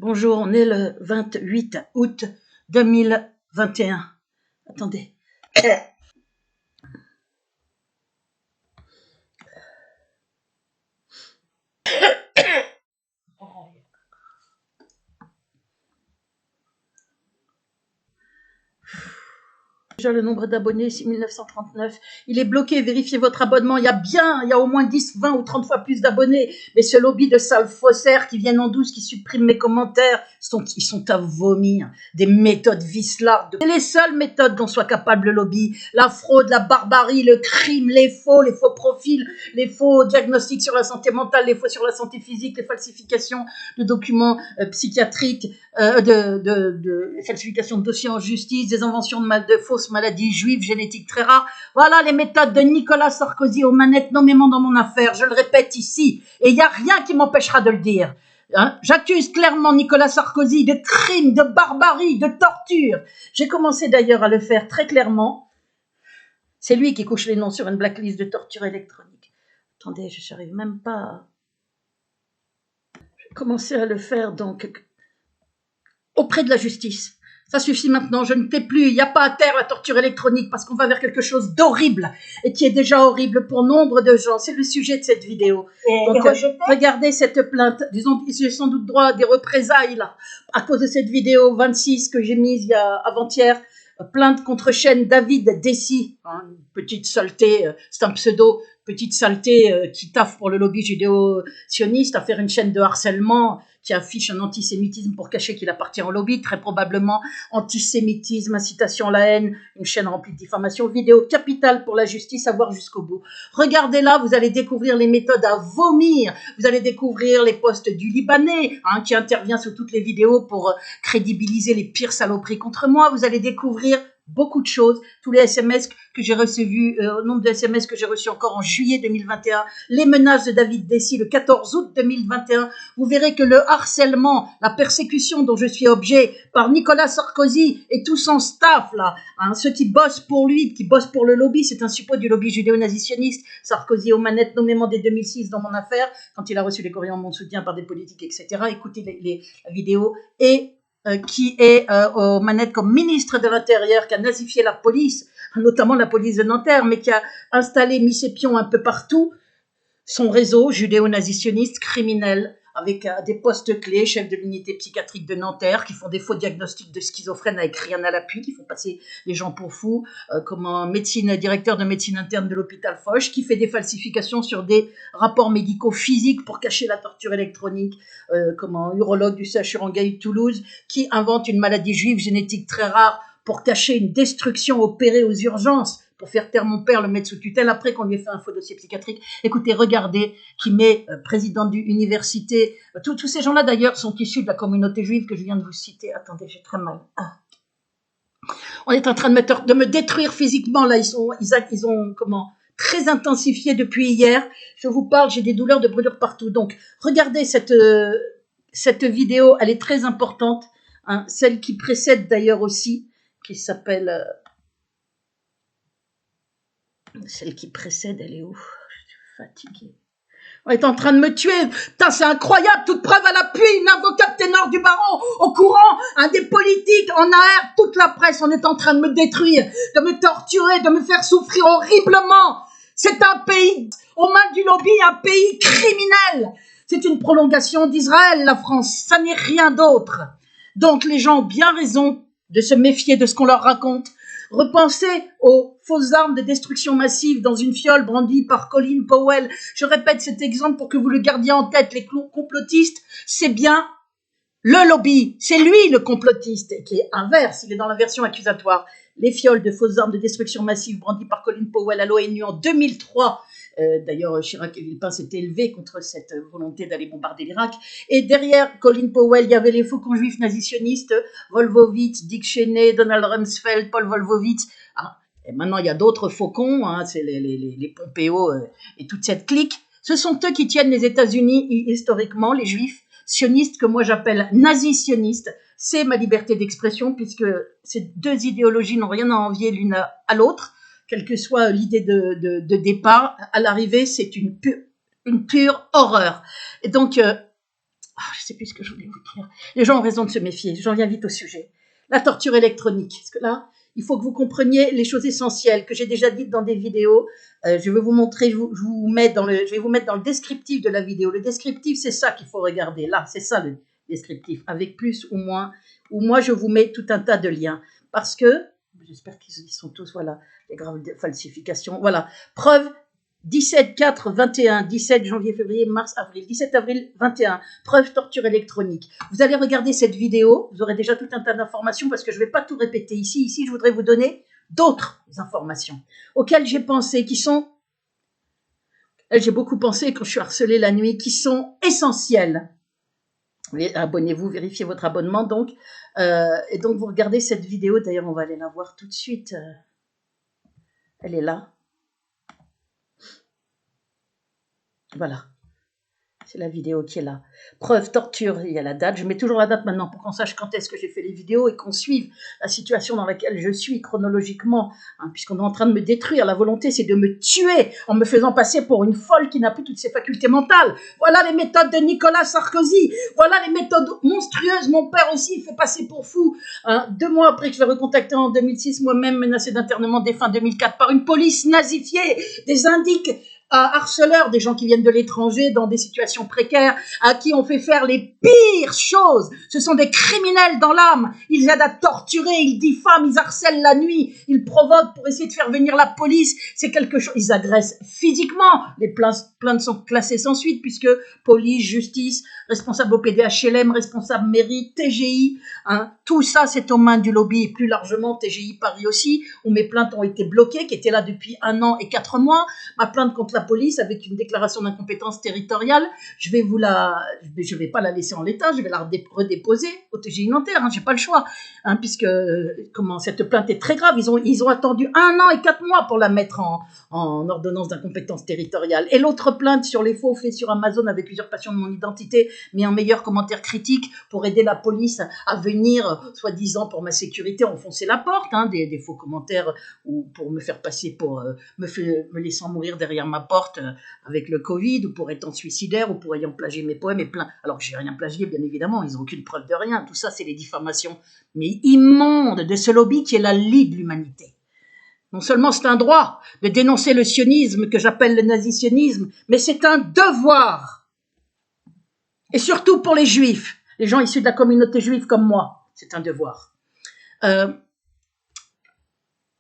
Bonjour, on est le 28 août 2021. Attendez. Déjà le nombre d'abonnés, 6939. Il est bloqué, vérifiez votre abonnement. Il y a au moins 10, 20 ou 30 fois plus d'abonnés. Mais ce lobby de sales faussaires qui viennent en douce, qui suppriment mes commentaires, ils sont à vomir. Des méthodes vicelardes. C'est les seules méthodes dont soit capable le lobby. La fraude, la barbarie, le crime, les faux profils, les faux diagnostics sur la santé mentale, les faux sur la santé physique, les falsifications de documents psychiatriques, les falsifications de dossiers en justice, des inventions de fausses maladies juives génétiques très rares. Voilà les méthodes de Nicolas Sarkozy aux manettes nommément dans mon affaire. Je le répète ici, et il n'y a rien qui m'empêchera de le dire. J'accuse clairement Nicolas Sarkozy de crimes, de barbarie, de torture. J'ai commencé d'ailleurs à le faire très clairement. C'est lui qui couche les noms sur une blacklist de torture électronique. Attendez, je n'arrive même pas. J'ai commencé à le faire donc auprès de la justice. Ça suffit maintenant, je ne tais plus, il n'y a pas à terre la torture électronique parce qu'on va vers quelque chose d'horrible et qui est déjà horrible pour nombre de gens. C'est le sujet de cette vidéo. Donc, regardez cette plainte. Disons, j'ai sans doute droit à des représailles là, à cause de cette vidéo 26 que j'ai mise avant-hier. Plainte contre chaîne David Dessy, une petite saleté, c'est un pseudo, petite saleté qui taffe pour le lobby judéo-sioniste à faire une chaîne de harcèlement qui affiche un antisémitisme pour cacher qu'il appartient au lobby, très probablement antisémitisme, incitation à la haine, une chaîne remplie de diffamation, vidéo capitale pour la justice à voir jusqu'au bout. Regardez-la, vous allez découvrir les méthodes à vomir, vous allez découvrir les posts du Libanais qui intervient sur toutes les vidéos pour crédibiliser les pires saloperies contre moi, vous allez découvrir beaucoup de choses, tous les SMS que j'ai reçus, au nombre de SMS que j'ai reçus encore en juillet 2021, les menaces de David Dessy le 14 août 2021, vous verrez que le harcèlement, la persécution dont je suis objet par Nicolas Sarkozy et tout son staff là, ceux qui bossent pour lui, qui bossent pour le lobby, c'est un suppôt du lobby judéo-nazitionniste, Sarkozy aux manettes nommément dès 2006 dans mon affaire, quand il a reçu les courriers en mon soutien par des politiques, etc. Écoutez la vidéo et qui est aux manettes comme ministre de l'Intérieur, qui a nazifié la police, notamment la police de Nanterre, mais qui a mis ses pions un peu partout, son réseau judéo-nazitionniste criminel, avec des postes clés, chef de l'unité psychiatrique de Nanterre, qui font des faux diagnostics de schizophrène avec rien à l'appui, qui font passer les gens pour fous, comme un directeur de médecine interne de l'hôpital Foch, qui fait des falsifications sur des rapports médicaux physiques pour cacher la torture électronique, comme un urologue du CHU Rangueil Toulouse, qui invente une maladie juive génétique très rare pour cacher une destruction opérée aux urgences, pour faire taire mon père, le mettre sous tutelle, après qu'on lui ait fait un faux dossier psychiatrique. Écoutez, regardez, qui met président d'université. Tous ces gens-là, d'ailleurs, sont issus de la communauté juive que je viens de vous citer. Attendez, j'ai très mal. On est en train de me détruire physiquement. Là, ils ont très intensifié depuis hier. Je vous parle, j'ai des douleurs de brûlure partout. Donc, regardez cette vidéo, elle est très importante. Celle qui précède d'ailleurs aussi, qui s'appelle... Celle qui précède, elle est où? Je suis fatiguée. On est en train de me tuer. Putain, c'est incroyable. Toute preuve à l'appui. Une avocate ténor du baron au courant. Des politiques en AR. Toute la presse. On est en train de me détruire, de me torturer, de me faire souffrir horriblement. C'est un pays aux mains du lobby, un pays criminel. C'est une prolongation d'Israël, la France. Ça n'est rien d'autre. Donc les gens ont bien raison de se méfier de ce qu'on leur raconte. Repensez aux fausses armes de destruction massive dans une fiole brandie par Colin Powell. Je répète cet exemple pour que vous le gardiez en tête. Les complotistes, c'est bien le lobby. C'est lui le complotiste, qui est inverse. Il est dans la version accusatoire. Les fioles de fausses armes de destruction massive brandies par Colin Powell à l'ONU en 2003. D'ailleurs, Chirac et Villepin s'étaient élevés contre cette volonté d'aller bombarder l'Irak. Et derrière Colin Powell, il y avait les faucons juifs nazisionistes, Wolfowitz, Dick Cheney, Donald Rumsfeld, Paul Wolfowitz. Et maintenant, il y a d'autres faucons, c'est les Pompeo et toute cette clique. Ce sont eux qui tiennent les États-Unis historiquement, les juifs sionistes que moi j'appelle nazisionistes. C'est ma liberté d'expression puisque ces deux idéologies n'ont rien à envier l'une à l'autre. Quelle que soit l'idée de départ, à l'arrivée, c'est une pure horreur. Et donc, je sais plus ce que je voulais vous dire. Les gens ont raison de se méfier. J'en viens vite au sujet. La torture électronique. Parce que là, il faut que vous compreniez les choses essentielles que j'ai déjà dites dans des vidéos. Je vais vous montrer, je vais vous mettre dans le descriptif de la vidéo. Le descriptif, c'est ça qu'il faut regarder. Là, c'est ça le descriptif, avec plus ou moins. Ou moi, je vous mets tout un tas de liens. Parce que, j'espère qu'ils sont tous, voilà, les graves falsifications. Voilà, preuve 17/4/21, 17 janvier, février, mars, avril, 17 avril 21, preuve torture électronique. Vous allez regarder cette vidéo, vous aurez déjà tout un tas d'informations parce que je ne vais pas tout répéter ici. Ici, je voudrais vous donner d'autres informations auxquelles j'ai pensé, j'ai beaucoup pensé quand je suis harcelée la nuit, qui sont essentielles. Abonnez-vous, vérifiez votre abonnement donc. Et donc, vous regardez cette vidéo, d'ailleurs, on va aller la voir tout de suite. Elle est là. Voilà, c'est la vidéo qui est là. Preuve, torture, il y a la date. Je mets toujours la date maintenant pour qu'on sache quand est-ce que j'ai fait les vidéos et qu'on suive la situation dans laquelle je suis chronologiquement, hein, puisqu'on est en train de me détruire. La volonté, c'est de me tuer en me faisant passer pour une folle qui n'a plus toutes ses facultés mentales. Voilà les méthodes de Nicolas Sarkozy. Voilà les méthodes monstrueuses. Mon père aussi, il fait passer pour fou. 2 mois après que je l'ai recontacté en 2006, moi-même menacé d'internement dès fin 2004 par une police nazifiée, des indiques harceleurs, des gens qui viennent de l'étranger dans des situations précaires, à qui on fait faire les pires choses. Ce sont des criminels dans l'âme. Ils aident à torturer, ils diffament, ils harcèlent la nuit, ils provoquent pour essayer de faire venir la police. C'est quelque chose. Ils agressent physiquement. Les plaintes sont classées sans suite puisque police, justice, responsable au PDHLM, responsable mairie, TGI, tout ça c'est aux mains du lobby et plus largement TGI Paris aussi, où mes plaintes ont été bloquées, qui étaient là depuis 1 an et 4 mois. Ma plainte contre la police avec une déclaration d'incompétence territoriale, je vais pas la laisser en l'état, je vais la redéposer au TGI Nanterre, j'ai pas le choix, puisque cette plainte est très grave. Ils ont attendu 1 an et 4 mois pour la mettre en ordonnance d'incompétence territoriale. Et l'autre plainte sur les faux faits sur Amazon avec usurpation de mon identité, mais en meilleur commentaire critique pour aider la police à venir, soi-disant pour ma sécurité, enfoncer la porte, des faux commentaires ou pour me faire passer pour me laissant mourir derrière ma porte avec le Covid, ou pour étant suicidaire, ou pour ayant plagié mes poèmes et plein. Alors que j'ai rien plagié, bien évidemment, ils n'ont aucune preuve de rien. Tout ça, c'est les diffamations, mais immondes de ce lobby qui est la lie de l'humanité. Non seulement c'est un droit de dénoncer le sionisme que j'appelle le nazisionisme, mais c'est un devoir. Et surtout pour les juifs, les gens issus de la communauté juive comme moi, c'est un devoir.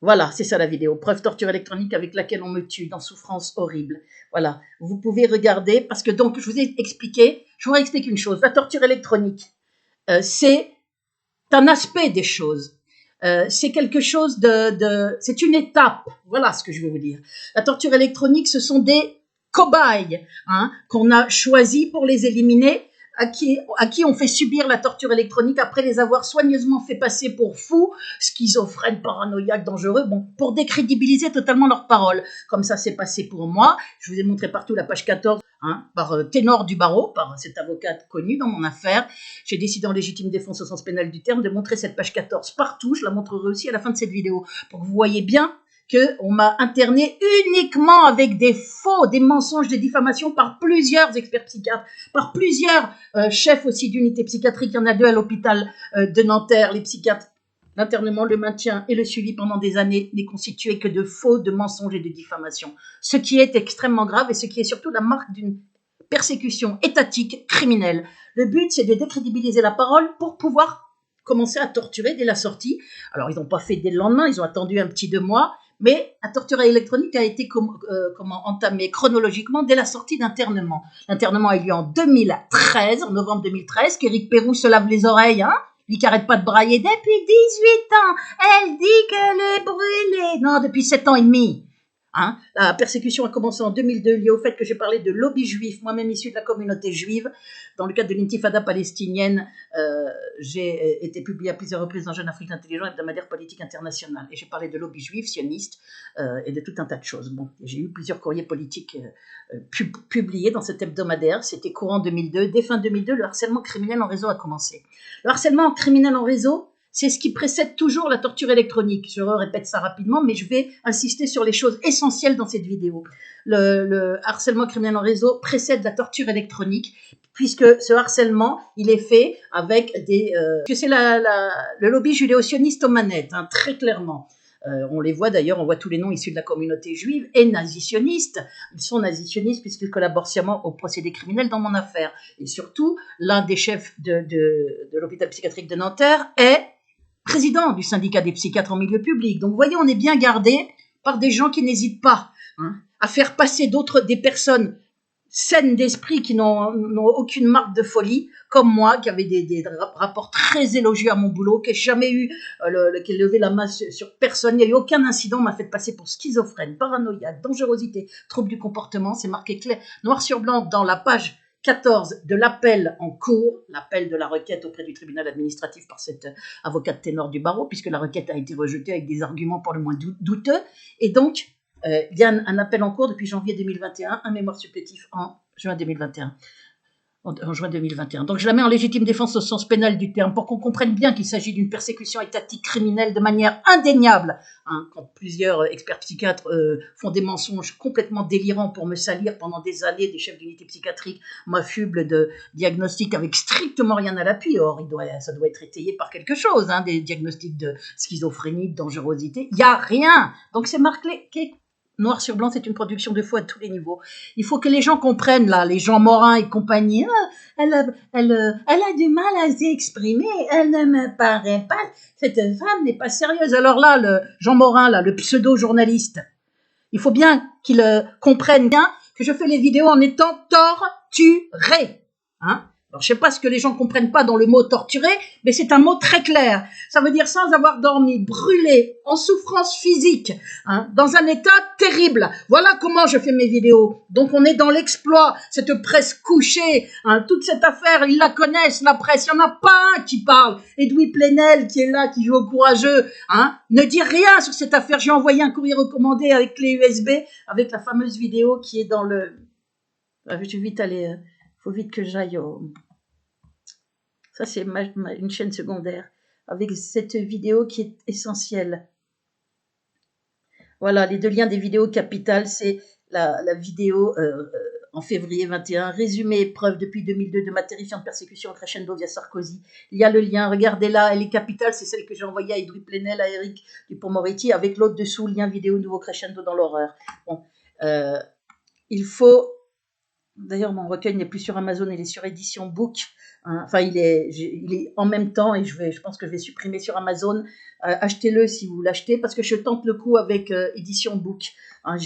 Voilà, c'est ça la vidéo. Preuve torture électronique avec laquelle on me tue dans souffrance horrible. Voilà, vous pouvez regarder parce que donc je vous ai expliqué, je vous explique une chose. La torture électronique, c'est un aspect des choses. C'est quelque chose c'est une étape. Voilà ce que je veux vous dire. La torture électronique, ce sont des cobayes qu'on a choisis pour les éliminer, à qui on fait subir la torture électronique après les avoir soigneusement fait passer pour fous, schizophrènes, paranoïaques, dangereux, pour décrédibiliser totalement leurs paroles. Comme ça s'est passé pour moi. Je vous ai montré partout la page 14, par Ténor du barreau, par cette avocate connue dans mon affaire. J'ai décidé en légitime défense au sens pénal du terme de montrer cette page 14 partout. Je la montrerai aussi à la fin de cette vidéo pour que vous voyez bien qu'on m'a interné uniquement avec des faux, des mensonges, des diffamations par plusieurs experts psychiatres, par plusieurs chefs aussi d'unités psychiatriques. Il y en a 2 à l'hôpital de Nanterre. Les psychiatres, l'internement, le maintien et le suivi pendant des années n'est constitué que de faux, de mensonges et de diffamations. Ce qui est extrêmement grave et ce qui est surtout la marque d'une persécution étatique criminelle. Le but, c'est de décrédibiliser la parole pour pouvoir commencer à torturer dès la sortie. Alors, ils n'ont pas fait dès le lendemain, ils ont attendu un petit 2 mois, mais la torture électronique a été entamée chronologiquement dès la sortie d'internement. L'internement a eu lieu en 2013, en novembre 2013, qu'Éric Pérou se lave les oreilles, lui qui n'arrête pas de brailler depuis 18 ans. Elle dit qu'elle est brûlée. Non, depuis 7 ans et demi. La persécution a commencé en 2002, liée au fait que j'ai parlé de lobby juif, moi-même issu de la communauté juive. Dans le cadre de l'intifada palestinienne, j'ai été publié à plusieurs reprises dans Jeune Afrique Intelligent, hebdomadaire politique internationale. Et j'ai parlé de lobby juif, sioniste, et de tout un tas de choses. J'ai eu plusieurs courriers politiques publiés dans cet hebdomadaire. C'était courant 2002. Dès fin 2002, le harcèlement criminel en réseau a commencé. Le harcèlement criminel en réseau, c'est ce qui précède toujours la torture électronique. Je répète ça rapidement, mais je vais insister sur les choses essentielles dans cette vidéo. Le harcèlement criminel en réseau précède la torture électronique, puisque ce harcèlement, il est fait avec des... que c'est le lobby judéo-sioniste aux manettes, hein, très clairement. On les voit d'ailleurs, on voit tous les noms issus de la communauté juive et nazisionistes. Ils sont nazisionistes puisqu'ils collaborent sciemment au procédé criminel dans mon affaire. Et surtout, l'un des chefs de l'hôpital psychiatrique de Nanterre est président du syndicat des psychiatres en milieu public. Donc vous voyez, on est bien gardé par des gens qui n'hésitent pas à faire passer des personnes saines d'esprit qui n'ont aucune marque de folie, comme moi, qui avait des rapports très élogieux à mon boulot, qui n'ai jamais eu, qui ai levé la main sur personne. Il n'y a eu aucun incident, m'a fait passer pour schizophrène, paranoïaque, dangerosité, trouble du comportement. C'est marqué clair, noir sur blanc dans la page 14 de l'appel en cours, l'appel de la requête auprès du tribunal administratif par cette avocate ténor du barreau, puisque la requête a été rejetée avec des arguments pour le moins douteux. Et donc, il y a un appel en cours depuis janvier 2021, un mémoire supplétif en juin 2021. En juin 2021. Donc je la mets en légitime défense au sens pénal du terme pour qu'on comprenne bien qu'il s'agit d'une persécution étatique criminelle de manière indéniable. Quand plusieurs experts psychiatres font des mensonges complètement délirants pour me salir pendant des années, des chefs d'unité psychiatrique m'affublent de diagnostics avec strictement rien à l'appui. Or, ça doit être étayé par quelque chose, des diagnostics de schizophrénie, de dangerosité. Il n'y a rien. Donc c'est marqué noir sur blanc, c'est une production de faux à tous les niveaux. Il faut que les gens comprennent, là, les Jean Morin et compagnie. Elle a du mal à s'exprimer, elle ne me paraît pas, cette femme n'est pas sérieuse. Alors là, le Jean Morin, là, le pseudo-journaliste, il faut bien qu'il comprenne bien que je fais les vidéos en étant torturé. Alors, je ne sais pas ce que les gens ne comprennent pas dans le mot torturé, mais c'est un mot très clair. Ça veut dire sans avoir dormi, brûlé, en souffrance physique, dans un état terrible. Voilà comment je fais mes vidéos. Donc, on est dans l'exploit, cette presse couchée, toute cette affaire, ils la connaissent, la presse. Il n'y en a pas un qui parle. Edoui Plenel, qui est là, qui joue au courageux, ne dit rien sur cette affaire. J'ai envoyé un courrier recommandé avec clé USB, avec la fameuse vidéo qui est dans le... Je vais vite aller... faut vite que j'aille au... Ça, c'est une chaîne secondaire avec cette vidéo qui est essentielle. Voilà, les deux liens des vidéos capitales, c'est la vidéo en février 21, résumé preuve depuis 2002 de ma terrifiante persécution en crescendo via Sarkozy. Il y a le lien, regardez-la, elle est capitale, c'est celle que j'ai envoyée à Edoui Plenel, à Eric Dupond-Moretti, avec l'autre dessous, lien vidéo nouveau crescendo dans l'horreur. Bon, il faut... D'ailleurs, mon recueil n'est plus sur Amazon, il est sur Édition Book. Enfin, il est en même temps et je pense que je vais supprimer sur Amazon. Achetez-le si vous l'achetez parce que je tente le coup avec Édition Book. À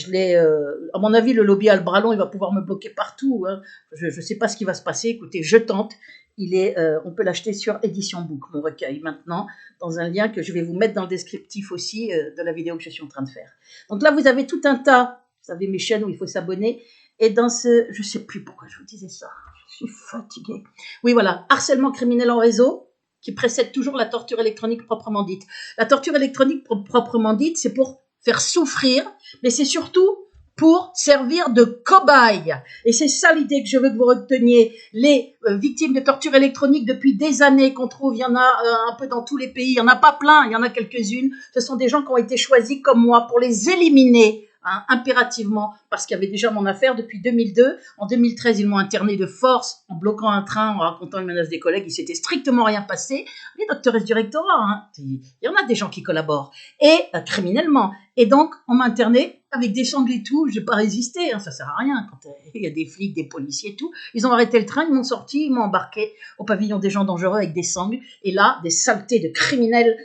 mon avis, le lobby a le bras long, il va pouvoir me bloquer partout. Je ne sais pas ce qui va se passer. Écoutez, je tente. On peut l'acheter sur Édition Book, mon recueil, maintenant, dans un lien que je vais vous mettre dans le descriptif aussi de la vidéo que je suis en train de faire. Donc là, vous avez tout un tas. Vous savez, mes chaînes où il faut s'abonner. Et dans je sais plus pourquoi je vous disais ça, je suis fatiguée. Oui, voilà, harcèlement criminel en réseau, qui précède toujours la torture électronique proprement dite. La torture électronique proprement dite, c'est pour faire souffrir, mais c'est surtout pour servir de cobaye. Et c'est ça l'idée que je veux que vous reteniez. Les victimes de torture électronique depuis des années qu'on trouve, il y en a un peu dans tous les pays, il n'y en a pas plein, il y en a quelques-unes. Ce sont des gens qui ont été choisis comme moi pour les éliminer. Impérativement, parce qu'il y avait déjà mon affaire depuis 2002. En 2013, ils m'ont interné de force en bloquant un train, en racontant une menace des collègues. Il s'était strictement rien passé. Les docteurs du rectorat, il y en a des gens qui collaborent, et criminellement. Et donc, on m'a interné avec des sangles et tout. Je n'ai pas résisté, ça sert à rien. Quand il y a des flics, des policiers et tout, ils ont arrêté le train, ils m'ont sorti, ils m'ont embarqué au pavillon des gens dangereux avec des sangles. Et là, des saletés de criminels,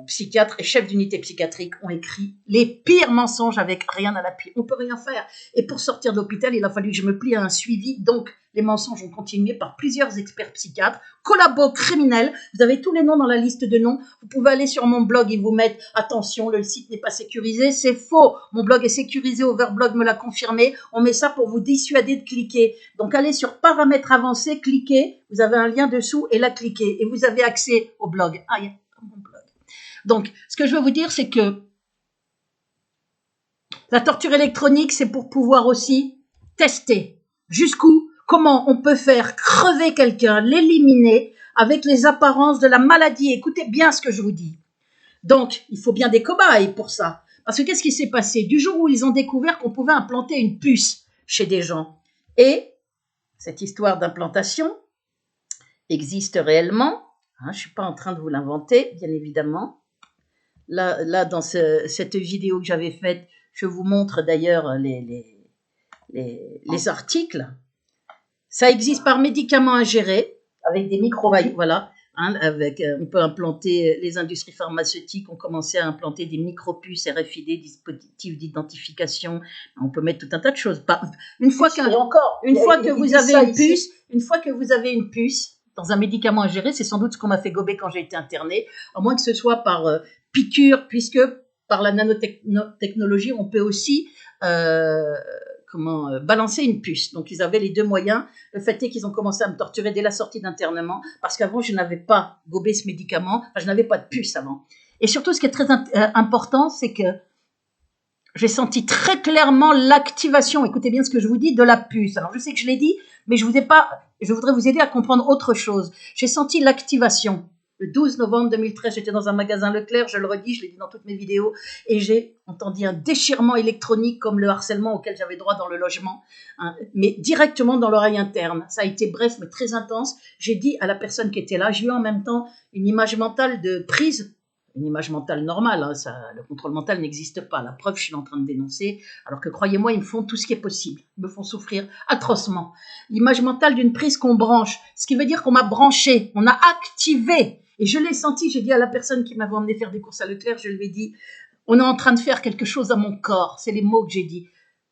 psychiatres et chefs d'unité psychiatrique ont écrit les pires mensonges avec rien à l'appui. On peut rien faire. Et pour sortir de l'hôpital, il a fallu que je me plie à un suivi. Donc, les mensonges ont continué par plusieurs experts psychiatres, collabos criminels. Vous avez tous les noms dans la liste de noms. Vous pouvez aller sur mon blog et vous mettre « Attention, le site n'est pas sécurisé ». C'est faux. Mon blog est sécurisé. Overblog me l'a confirmé. On met ça pour vous dissuader de cliquer. Donc, allez sur « Paramètres avancés », cliquez. Vous avez un lien dessous et là, cliquez. Et vous avez accès au blog. Mon blog. Donc, ce que je veux vous dire, c'est que la torture électronique, c'est pour pouvoir aussi tester jusqu'où, comment on peut faire crever quelqu'un, l'éliminer avec les apparences de la maladie. Écoutez bien ce que je vous dis. Donc, il faut bien des cobayes pour ça. Parce que qu'est-ce qui s'est passé? Du jour où ils ont découvert qu'on pouvait implanter une puce chez des gens, et cette histoire d'implantation existe réellement. Hein, je ne suis pas en train de vous l'inventer, bien évidemment. Là dans cette vidéo que j'avais faite, je vous montre d'ailleurs les articles. Ça existe par médicaments ingérés, avec des micro-vagues, voilà. Hein, on peut implanter, les industries pharmaceutiques ont commencé à implanter des micropuces RFID, dispositifs d'identification. On peut mettre tout un tas de choses. Une fois que vous avez une puce dans un médicament ingéré, c'est sans doute ce qu'on m'a fait gober quand j'ai été internée, à moins que ce soit par piqûre, puisque par la nanotechnologie, on peut aussi balancer une puce. Donc, ils avaient les deux moyens. Le fait est qu'ils ont commencé à me torturer dès la sortie d'internement, parce qu'avant, je n'avais pas gobé ce médicament, je n'avais pas de puce avant. Et surtout, ce qui est très important, c'est que j'ai senti très clairement l'activation, écoutez bien ce que je vous dis, de la puce. Alors, je sais que je l'ai dit, mais je voudrais vous aider à comprendre autre chose. J'ai senti l'activation. Le 12 novembre 2013, j'étais dans un magasin Leclerc, je le redis, je l'ai dit dans toutes mes vidéos, et j'ai entendu un déchirement électronique comme le harcèlement auquel j'avais droit dans le logement, hein, mais directement dans l'oreille interne. Ça a été bref, mais très intense. J'ai dit à la personne qui était là, j'ai eu en même temps une image mentale de prise, une image mentale normale, hein, le contrôle mental n'existe pas. La preuve, je suis en train de dénoncer, alors que croyez-moi, ils me font tout ce qui est possible. Ils me font souffrir atrocement. L'image mentale d'une prise qu'on branche, ce qui veut dire qu'on m'a branché, on a activé. Et je l'ai senti, j'ai dit à la personne qui m'avait emmené faire des courses à Leclerc, je lui ai dit, on est en train de faire quelque chose à mon corps. C'est les mots que j'ai dit.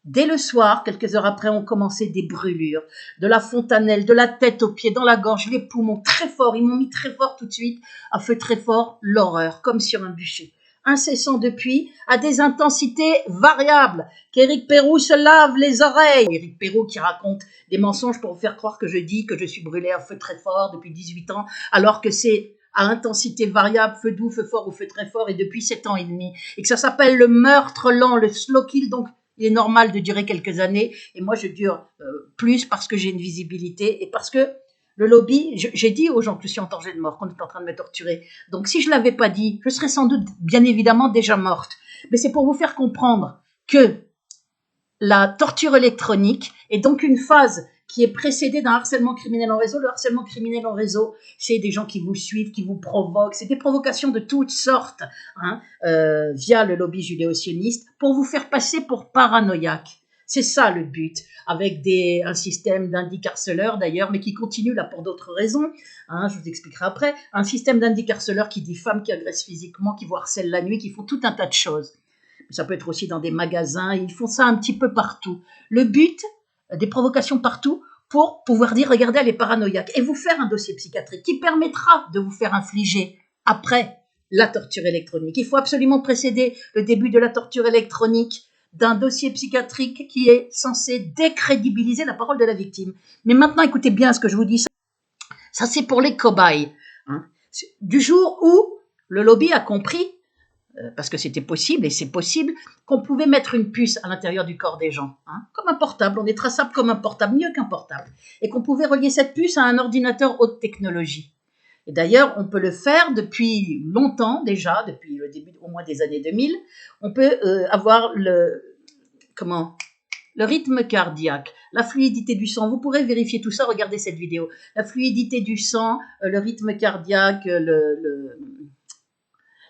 Dès le soir, quelques heures après, ont commencé des brûlures, de la fontanelle, de la tête aux pieds, dans la gorge, les poumons, très fort. Ils m'ont mis très fort tout de suite, à feu très fort, l'horreur, comme sur un bûcher. Incessant depuis, à des intensités variables, qu'Éric Perrou se lave les oreilles. Éric Perrou qui raconte des mensonges pour vous faire croire que je dis que je suis brûlée à feu très fort depuis 18 ans, alors que c'est à intensité variable, feu doux, feu fort ou feu très fort, et depuis 7 ans et demi. Et que ça s'appelle le meurtre lent, le slow kill, donc il est normal de durer quelques années, et moi je dure plus parce que j'ai une visibilité et parce que le lobby, j'ai dit aux gens que je suis en danger de mort, qu'on est en train de me torturer. Donc si je ne l'avais pas dit, je serais sans doute bien évidemment déjà morte. Mais c'est pour vous faire comprendre que la torture électronique est donc une phase qui est précédée d'un harcèlement criminel en réseau. Le harcèlement criminel en réseau, c'est des gens qui vous suivent, qui vous provoquent. C'est des provocations de toutes sortes, hein, via le lobby judéo-sioniste, pour vous faire passer pour paranoïaque. C'est ça le but, avec un système d'indicarceleurs d'ailleurs, mais qui continue là pour d'autres raisons, hein, je vous expliquerai après, un système d'indicarceleurs qui dit femmes qui agressent physiquement, qui vous harcèlent la nuit, qui font tout un tas de choses. Ça peut être aussi dans des magasins, ils font ça un petit peu partout. Le but, des provocations partout, pour pouvoir dire, regardez, elle est paranoïaque, et vous faire un dossier psychiatrique qui permettra de vous faire infliger, après la torture électronique. Il faut absolument précéder le début de la torture électronique d'un dossier psychiatrique qui est censé décrédibiliser la parole de la victime. Mais maintenant, écoutez bien ce que je vous dis. Ça c'est pour les cobayes. Hein. Du jour où le lobby a compris, parce que c'était possible, et c'est possible, qu'on pouvait mettre une puce à l'intérieur du corps des gens, hein, comme un portable, on est traçable comme un portable, mieux qu'un portable, et qu'on pouvait relier cette puce à un ordinateur haute technologie. Et d'ailleurs, on peut le faire depuis longtemps déjà, depuis le début au moins des années 2000, on peut avoir le rythme cardiaque, la fluidité du sang. Vous pourrez vérifier tout ça, regardez cette vidéo. La fluidité du sang, le rythme cardiaque,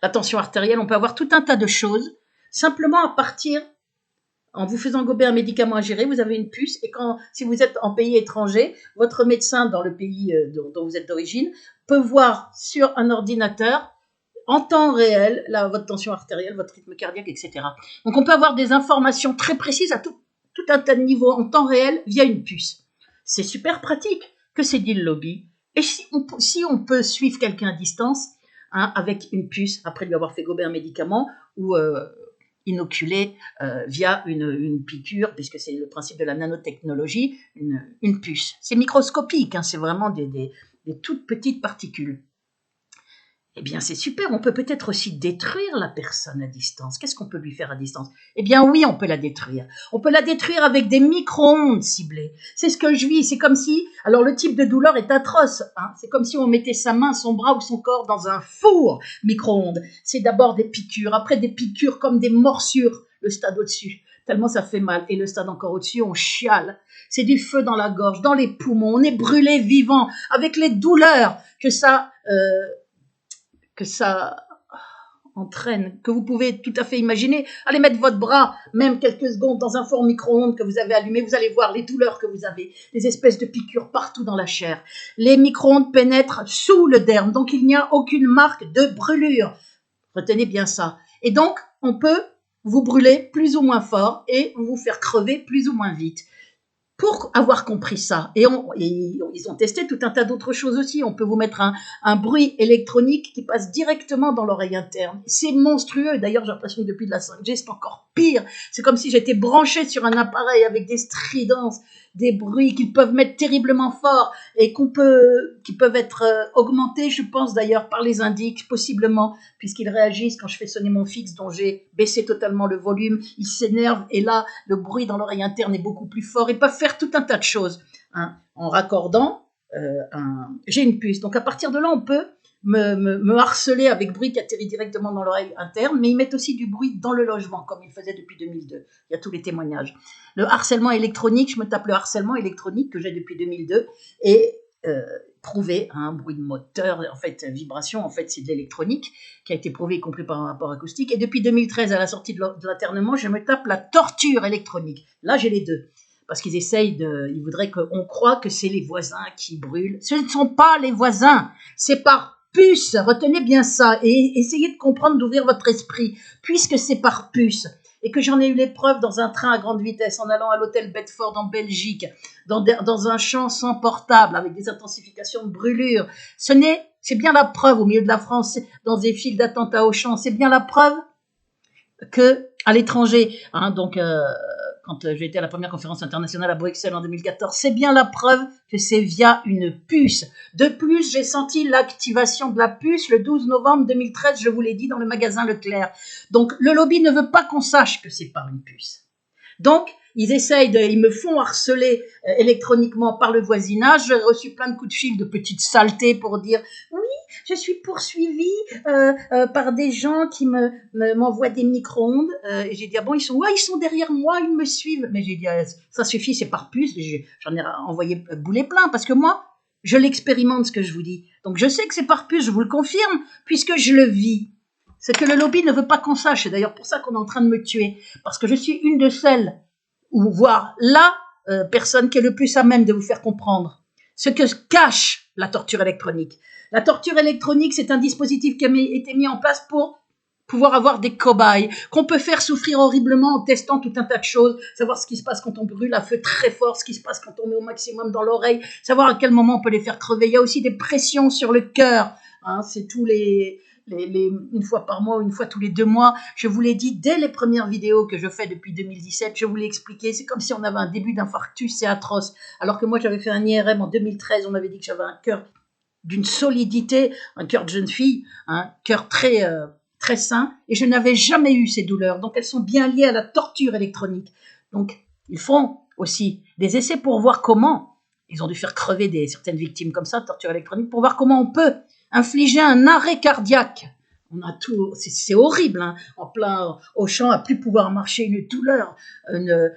la tension artérielle, on peut avoir tout un tas de choses, simplement à partir, en vous faisant gober un médicament ingéré, vous avez une puce, et si vous êtes en pays étranger, votre médecin dans le pays dont vous êtes d'origine peut voir sur un ordinateur, en temps réel, votre tension artérielle, votre rythme cardiaque, etc. Donc on peut avoir des informations très précises à tout un tas de niveaux en temps réel via une puce. C'est super pratique. Que c'est dit le lobby? Et si on peut suivre quelqu'un à distance, hein, avec une puce, après lui avoir fait gober un médicament, ou inoculer via une piqûre, puisque c'est le principe de la nanotechnologie, une puce. C'est microscopique, hein, c'est vraiment des toutes petites particules. Eh bien, c'est super, on peut peut-être aussi détruire la personne à distance. Qu'est-ce qu'on peut lui faire à distance? Eh bien oui, on peut la détruire. On peut la détruire avec des micro-ondes ciblées. C'est ce que je vis, c'est comme si... Alors le type de douleur est atroce, hein. C'est comme si on mettait sa main, son bras ou son corps dans un four micro-ondes. C'est d'abord des piqûres, après des piqûres comme des morsures, le stade au-dessus. tellement ça fait mal. Et le stade encore au-dessus, on chiale. C'est du feu dans la gorge, dans les poumons, on est brûlé vivant, avec les douleurs que ça entraîne, que vous pouvez tout à fait imaginer. Allez mettre votre bras, même quelques secondes, dans un four micro-ondes que vous avez allumé, vous allez voir les douleurs que vous avez, les espèces de piqûres partout dans la chair. Les micro-ondes pénètrent sous le derme, donc il n'y a aucune marque de brûlure. Retenez bien ça. Et donc, on peut vous brûler plus ou moins fort et vous faire crever plus ou moins vite. Pour avoir compris ça, et ils ont testé tout un tas d'autres choses aussi. On peut vous mettre un bruit électronique qui passe directement dans l'oreille interne. C'est monstrueux. D'ailleurs, j'ai l'impression que depuis de la 5G, c'est encore pire. C'est comme si j'étais branchée sur un appareil avec des stridences, des bruits qu'ils peuvent mettre terriblement forts et qui peuvent être augmentés, je pense d'ailleurs, par les indices, possiblement, puisqu'ils réagissent quand je fais sonner mon fixe dont j'ai baissé totalement le volume. Ils s'énervent et là, le bruit dans l'oreille interne est beaucoup plus fort. Ils peuvent faire tout un tas de choses en raccordant. J'ai une puce. Donc à partir de là, on peut me harceler avec bruit qui atterrit directement dans l'oreille interne, mais ils mettent aussi du bruit dans le logement, comme ils faisaient depuis 2002. Il y a tous les témoignages. Le harcèlement électronique, je me tape le harcèlement électronique que j'ai depuis 2002, et prouvé un bruit de moteur, en fait, vibration, en fait, c'est de l'électronique, qui a été prouvé, y compris par un rapport acoustique. Et depuis 2013, à la sortie de l'internement, je me tape la torture électronique. Là, j'ai les deux. Parce qu'ils ils voudraient qu'on croie que c'est les voisins qui brûlent. Ce ne sont pas les voisins, c'est par puce. Retenez bien ça et essayez de comprendre, d'ouvrir votre esprit, puisque c'est par puce. Et que j'en ai eu l'épreuve dans un train à grande vitesse, en allant à l'hôtel Bedford en Belgique, dans un champ sans portable, avec des intensifications de brûlures. C'est bien la preuve, au milieu de la France, dans des files d'attente au champ, c'est bien la preuve que à l'étranger, quand j'ai été à la première conférence internationale à Bruxelles en 2014, c'est bien la preuve que c'est via une puce. De plus, j'ai senti l'activation de la puce le 12 novembre 2013, je vous l'ai dit, dans le magasin Leclerc. Donc, le lobby ne veut pas qu'on sache que c'est par une puce. Donc, ils me font harceler électroniquement par le voisinage. J'ai reçu plein de coups de fil de petites saletés pour dire oui, je suis poursuivie par des gens qui m'envoient des micro-ondes. Et j'ai dit ah bon, ils sont derrière moi, ils me suivent. Mais j'ai dit ça suffit, c'est par puce. J'en ai envoyé boulet plein parce que moi, je l'expérimente ce que je vous dis. Donc je sais que c'est par puce, je vous le confirme, puisque je le vis. C'est que le lobby ne veut pas qu'on sache. C'est d'ailleurs pour ça qu'on est en train de me tuer. Parce que je suis une de celles, ou voire la personne qui est le plus à même de vous faire comprendre ce que cache la torture électronique. La torture électronique, c'est un dispositif qui a été mis en place pour pouvoir avoir des cobayes, qu'on peut faire souffrir horriblement en testant tout un tas de choses, savoir ce qui se passe quand on brûle à feu très fort, ce qui se passe quand on met au maximum dans l'oreille, savoir à quel moment on peut les faire crever. Il y a aussi des pressions sur le cœur. C'est tous une fois par mois ou une fois tous les 2 mois. Je vous l'ai dit dès les premières vidéos que je fais depuis 2017, je vous l'ai expliqué, c'est comme si on avait un début d'infarctus, c'est atroce. Alors que moi j'avais fait un IRM en 2013, on m'avait dit que j'avais un cœur d'une solidité, un cœur de jeune fille, un cœur très sain, et je n'avais jamais eu ces douleurs. Donc elles sont bien liées à la torture électronique. Donc ils font aussi des essais pour voir comment, ils ont dû faire crever certaines victimes comme ça, de torture électronique, pour voir comment on peut infliger un arrêt cardiaque. On a tout, c'est horrible, en plein au champ, à plus pouvoir marcher, une douleur, une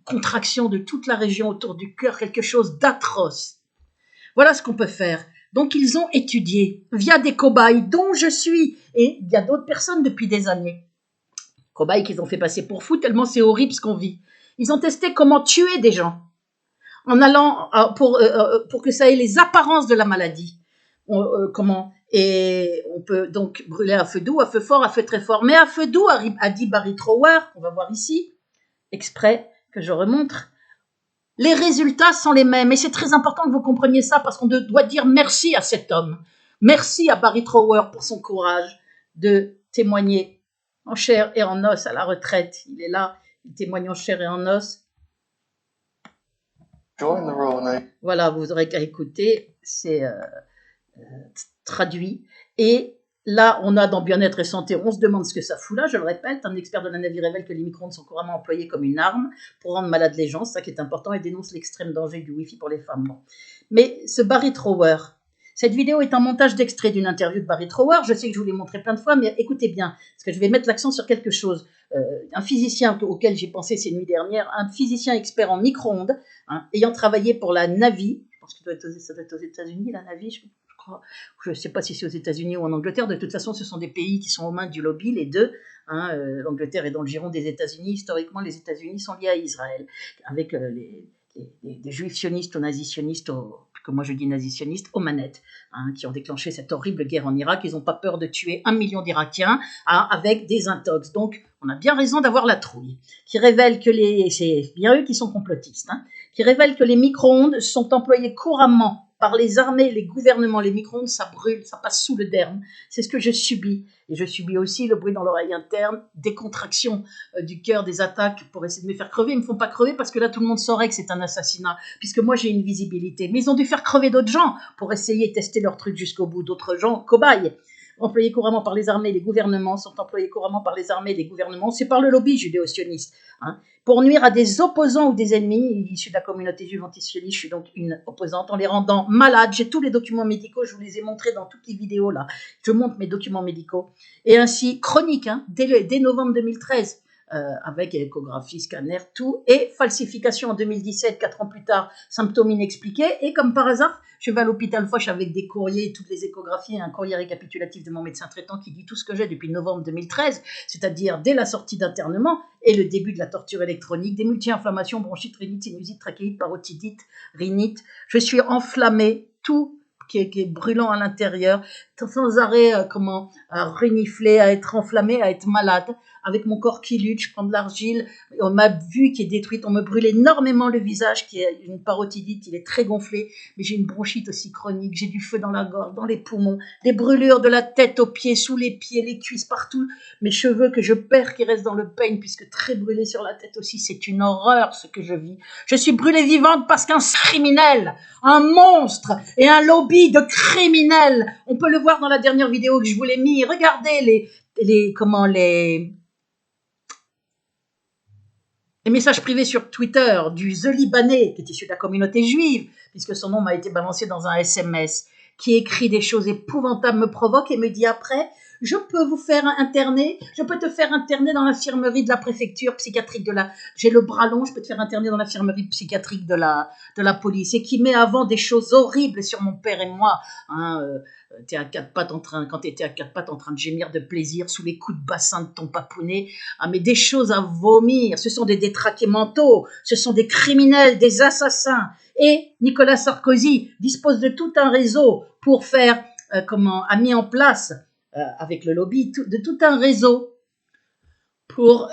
contraction de toute la région autour du cœur, quelque chose d'atroce. Voilà ce qu'on peut faire. Donc ils ont étudié via des cobayes dont je suis, et il y a d'autres personnes depuis des années. Cobayes qu'ils ont fait passer pour fous tellement c'est horrible ce qu'on vit. Ils ont testé comment tuer des gens en allant pour que ça ait les apparences de la maladie. Et on peut donc brûler à feu doux, à feu fort, à feu très fort. Mais à feu doux, a dit Barry Trower, on va voir ici, exprès que je remontre, les résultats sont les mêmes. Et c'est très important que vous compreniez ça parce qu'on doit dire merci à cet homme. Merci à Barry Trower pour son courage de témoigner en chair et en os à la retraite. Il est là, il témoigne en chair et en os. Voilà, vous aurez qu'à écouter, c'est traduit. Et là, on a dans Bien-être et Santé, on se demande ce que ça fout là, je le répète, un expert de la Navy révèle que les micro-ondes sont couramment employés comme une arme pour rendre malades les gens, c'est ça qui est important, et dénonce l'extrême danger du Wi-Fi pour les femmes. Bon. Mais ce Barry Trower, Cette vidéo est un montage d'extrait d'une interview de Barry Trower. Je sais que je vous l'ai montré plein de fois, mais écoutez bien, parce que je vais mettre l'accent sur quelque chose. Un physicien auquel j'ai pensé ces nuits dernières, un physicien expert en micro-ondes, hein, ayant travaillé pour la Navy, je pense que ça doit être aux États-Unis, la Navy, je crois. Je ne sais pas si c'est aux États-Unis ou en Angleterre. De toute façon, ce sont des pays qui sont aux mains du lobby, les deux. Hein, l'Angleterre est dans le giron des États-Unis. Historiquement, les États-Unis sont liés à Israël, avec des juifs sionistes ou nazis sionistes, comme moi je dis nazis sionistes, aux manettes, hein, qui ont déclenché cette horrible guerre en Irak. Ils n'ont pas peur de tuer 1 million d'Irakiens, hein, avec des intox. Donc, on a bien raison d'avoir la trouille, qui révèle que c'est bien eux qui sont complotistes, hein, qui révèle que les micro-ondes sont employés couramment par les armées, les gouvernements. Les micro-ondes, ça brûle, ça passe sous le derme. C'est ce que je subis. Et je subis aussi le bruit dans l'oreille interne, des contractions du cœur, des attaques pour essayer de me faire crever. Ils ne me font pas crever parce que là, tout le monde saurait que c'est un assassinat, puisque moi, j'ai une visibilité. Mais ils ont dû faire crever d'autres gens pour essayer de tester leur truc jusqu'au bout. D'autres gens, cobayes. Employés couramment par les armées, les gouvernements, sont employés couramment par les armées, les gouvernements, c'est par le lobby judéo-sioniste, hein, pour nuire à des opposants ou des ennemis issus de la communauté juive antisioniste. Je suis donc une opposante, en les rendant malades. J'ai tous les documents médicaux, je vous les ai montrés dans toutes les vidéos là. Je montre mes documents médicaux. Et ainsi, chronique, hein, dès novembre 2013. Avec échographie, scanner, tout, et falsification en 2017, 4 ans plus tard, symptômes inexpliqués, et comme par hasard, je vais à l'hôpital Foch avec des courriers, toutes les échographies, un courrier récapitulatif de mon médecin traitant qui dit tout ce que j'ai depuis novembre 2013, c'est-à-dire dès la sortie d'internement et le début de la torture électronique, des multi-inflammations, bronchite, rhinite, sinusite, trachéite, parotidite, rhinite, je suis enflammée, tout qui est brûlant à l'intérieur, sans arrêt, à renifler, à être enflammé, à être malade, avec mon corps qui lutte, je prends de l'argile, on m'a vue qui est détruite, on me brûle énormément le visage, qui est une parotidite, il est très gonflé, mais j'ai une bronchite aussi chronique, j'ai du feu dans la gorge, dans les poumons, des brûlures de la tête aux pieds, sous les pieds, les cuisses, partout, mes cheveux que je perds qui restent dans le peigne, puisque très brûlés sur la tête aussi, c'est une horreur ce que je vis. Je suis brûlée vivante parce qu'un criminel, un monstre et un lobby de criminels, on peut le voir dans la dernière vidéo que je vous l'ai mis, regardez les messages privés sur Twitter du The Libanais, qui est issu de la communauté juive, puisque son nom m'a été balancé dans un SMS, qui écrit des choses épouvantables, me provoque et me dit après, je peux te faire interner dans l'infirmerie de la préfecture psychiatrique j'ai le bras long, je peux te faire interner dans l'infirmerie psychiatrique de la police, et qui met avant des choses horribles sur mon père et moi, hein, quand t'étais à quatre pattes en train de gémir de plaisir sous les coups de bassin de ton papounet, ah, mais des choses à vomir, ce sont des détraqués mentaux, ce sont des criminels, des assassins, et Nicolas Sarkozy dispose de tout un réseau pour faire, a mis en place, avec le lobby, de tout un réseau pour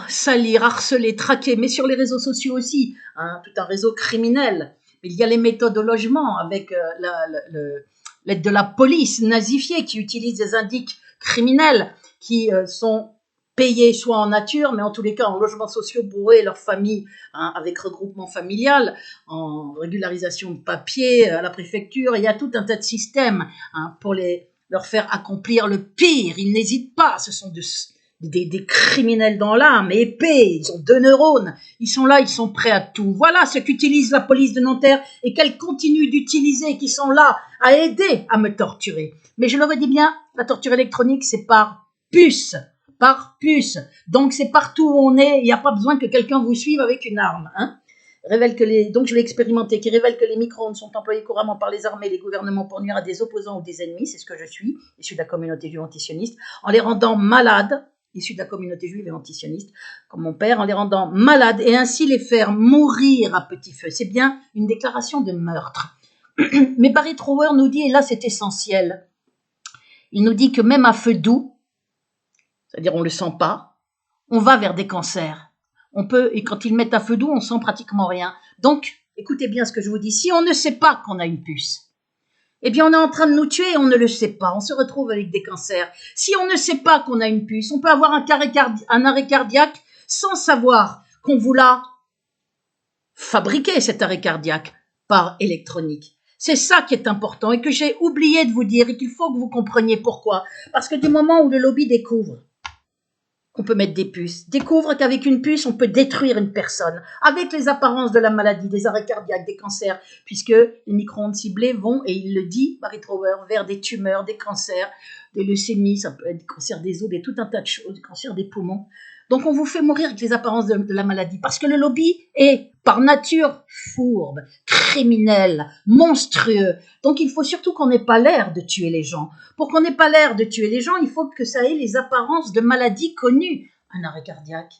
salir, harceler, traquer, mais sur les réseaux sociaux aussi, hein, tout un réseau criminel. Il y a les méthodes au logement avec l'aide de la police nazifiée qui utilise des indices criminels qui sont payés soit en nature, mais en tous les cas en logements sociaux pour eux et leurs familles, hein, avec regroupement familial, en régularisation de papier à la préfecture. Il y a tout un tas de systèmes, hein, pour leur faire accomplir le pire. Ils n'hésitent pas, ce sont des criminels dans l'âme, épais, ils ont 2 neurones, ils sont là, ils sont prêts à tout. Voilà ce qu'utilise la police de Nanterre et qu'elle continue d'utiliser, qui sont là à aider à me torturer. Mais je le redis bien, la torture électronique, c'est par puce. Donc c'est partout où on est, il n'y a pas besoin que quelqu'un vous suive avec une arme, hein. Donc je l'ai expérimenté, qui révèle que les micro-ondes sont employés couramment par les armées et les gouvernements pour nuire à des opposants ou des ennemis, c'est ce que je suis, issu de la communauté juive antisioniste, en les rendant malades, issus de la communauté juive et antisioniste, comme mon père, en les rendant malades et ainsi les faire mourir à petit feu. C'est bien une déclaration de meurtre. Mais Barry Trower nous dit, et là c'est essentiel, il nous dit que même à feu doux, c'est-à-dire on ne le sent pas, on va vers des cancers. Et quand ils mettent à feu doux, on sent pratiquement rien. Donc, écoutez bien ce que je vous dis, si on ne sait pas qu'on a une puce, eh bien, on est en train de nous tuer et on ne le sait pas. On se retrouve avec des cancers. Si on ne sait pas qu'on a une puce, on peut avoir un arrêt cardiaque sans savoir qu'on vous l'a fabriqué, cet arrêt cardiaque, par électronique. C'est ça qui est important et que j'ai oublié de vous dire et qu'il faut que vous compreniez pourquoi. Parce que du moment où le lobby découvre on peut mettre des puces. Découvre qu'avec une puce, on peut détruire une personne, avec les apparences de la maladie, des arrêts cardiaques, des cancers, puisque les micro-ondes ciblées vont, et il le dit, Marie Trower, vers des tumeurs, des cancers, des leucémies, ça peut être des cancers des os, tout un tas de choses, des cancers des poumons. Donc on vous fait mourir avec les apparences de la maladie, parce que le lobby est, par nature, fourbe, criminel, monstrueux. Donc il faut surtout qu'on n'ait pas l'air de tuer les gens. Pour qu'on n'ait pas l'air de tuer les gens, il faut que ça ait les apparences de maladies connues. Un arrêt cardiaque.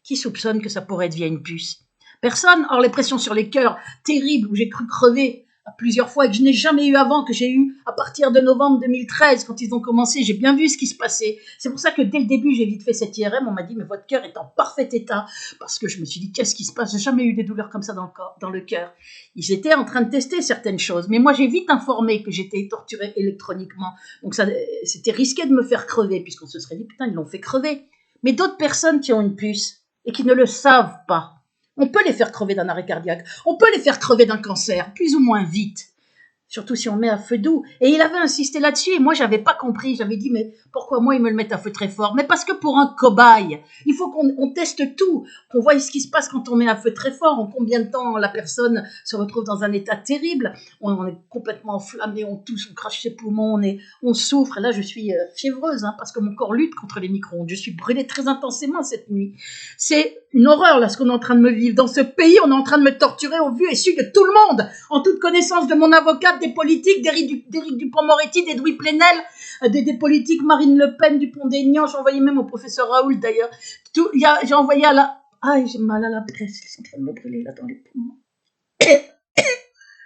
Qui soupçonne que ça pourrait être via une puce? Personne. Or les pressions sur les cœurs terribles où j'ai cru crever à plusieurs fois et que je n'ai jamais eu avant, que j'ai eu à partir de novembre 2013 quand ils ont commencé, j'ai bien vu ce qui se passait. C'est pour ça que dès le début j'ai vite fait cette IRM, on m'a dit mais votre cœur est en parfait état, parce que je me suis dit qu'est-ce qui se passe, j'ai jamais eu des douleurs comme ça dans le cœur. Ils étaient en train de tester certaines choses, mais moi j'ai vite informé que j'étais torturée électroniquement, donc ça, c'était risqué de me faire crever, puisqu'on se serait dit putain ils l'ont fait crever. Mais d'autres personnes qui ont une puce et qui ne le savent pas, on peut les faire crever d'un arrêt cardiaque, on peut les faire crever d'un cancer, plus ou moins vite, surtout si on met à feu doux. Et il avait insisté là-dessus, et moi j'avais pas compris, j'avais dit mais pourquoi moi ils me le mettent à feu très fort? Mais parce que pour un cobaye, il faut qu'on teste tout, qu'on voie ce qui se passe quand on met à feu très fort, en combien de temps la personne se retrouve dans un état terrible, on est complètement enflammé, on tousse, on crache ses poumons, on souffre, et là je suis fiévreuse, parce que mon corps lutte contre les micro-ondes, je suis brûlée très intensément cette nuit. C'est une horreur là ce qu'on est en train de me vivre. Dans ce pays, on est en train de me torturer au vu et su de tout le monde, en toute connaissance de mon avocate, des politiques, d'Éric Dupond-Moretti, d'Edoui Plenel, des politiques, Marine Le Pen, Dupont-Aignan. J'ai envoyé même au professeur Raoult d'ailleurs. J'ai envoyé à la... Ah, j'ai mal à la presse, ils sont en train de me brûler là dans les poumons.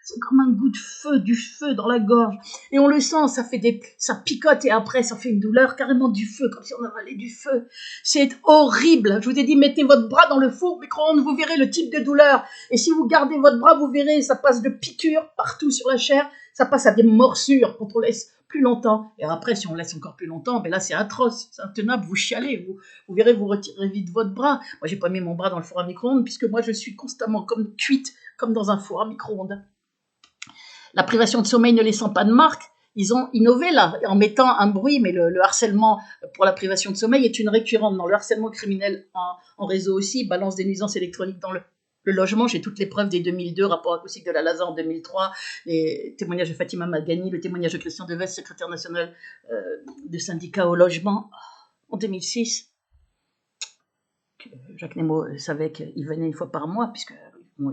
C'est comme un goût de feu, du feu dans la gorge. Et on le sent, ça picote et après ça fait une douleur, carrément du feu, comme si on avalait du feu. C'est horrible. Je vous ai dit, mettez votre bras dans le four micro-ondes, vous verrez le type de douleur. Et si vous gardez votre bras, vous verrez, ça passe de piqûres partout sur la chair, ça passe à des morsures quand on laisse plus longtemps. Et après, si on laisse encore plus longtemps, ben là c'est atroce, c'est intenable, vous chialez, vous verrez, vous retirez vite votre bras. Moi, j'ai pas mis mon bras dans le four à micro-ondes, puisque moi je suis constamment comme cuite, comme dans un four à micro-ondes. La privation de sommeil ne laissant pas de marque, ils ont innové là, en mettant un bruit, mais le harcèlement pour la privation de sommeil est une récurrente. Dans le harcèlement criminel en réseau aussi, balance des nuisances électroniques dans le logement. J'ai toutes les preuves des 2002, rapport acoustique de la LASA en 2003, les témoignages de Fatima Magani, le témoignage de Christian Deves, secrétaire national de syndicat au logement en 2006. Jacques Nemo savait qu'il venait une fois par mois, puisque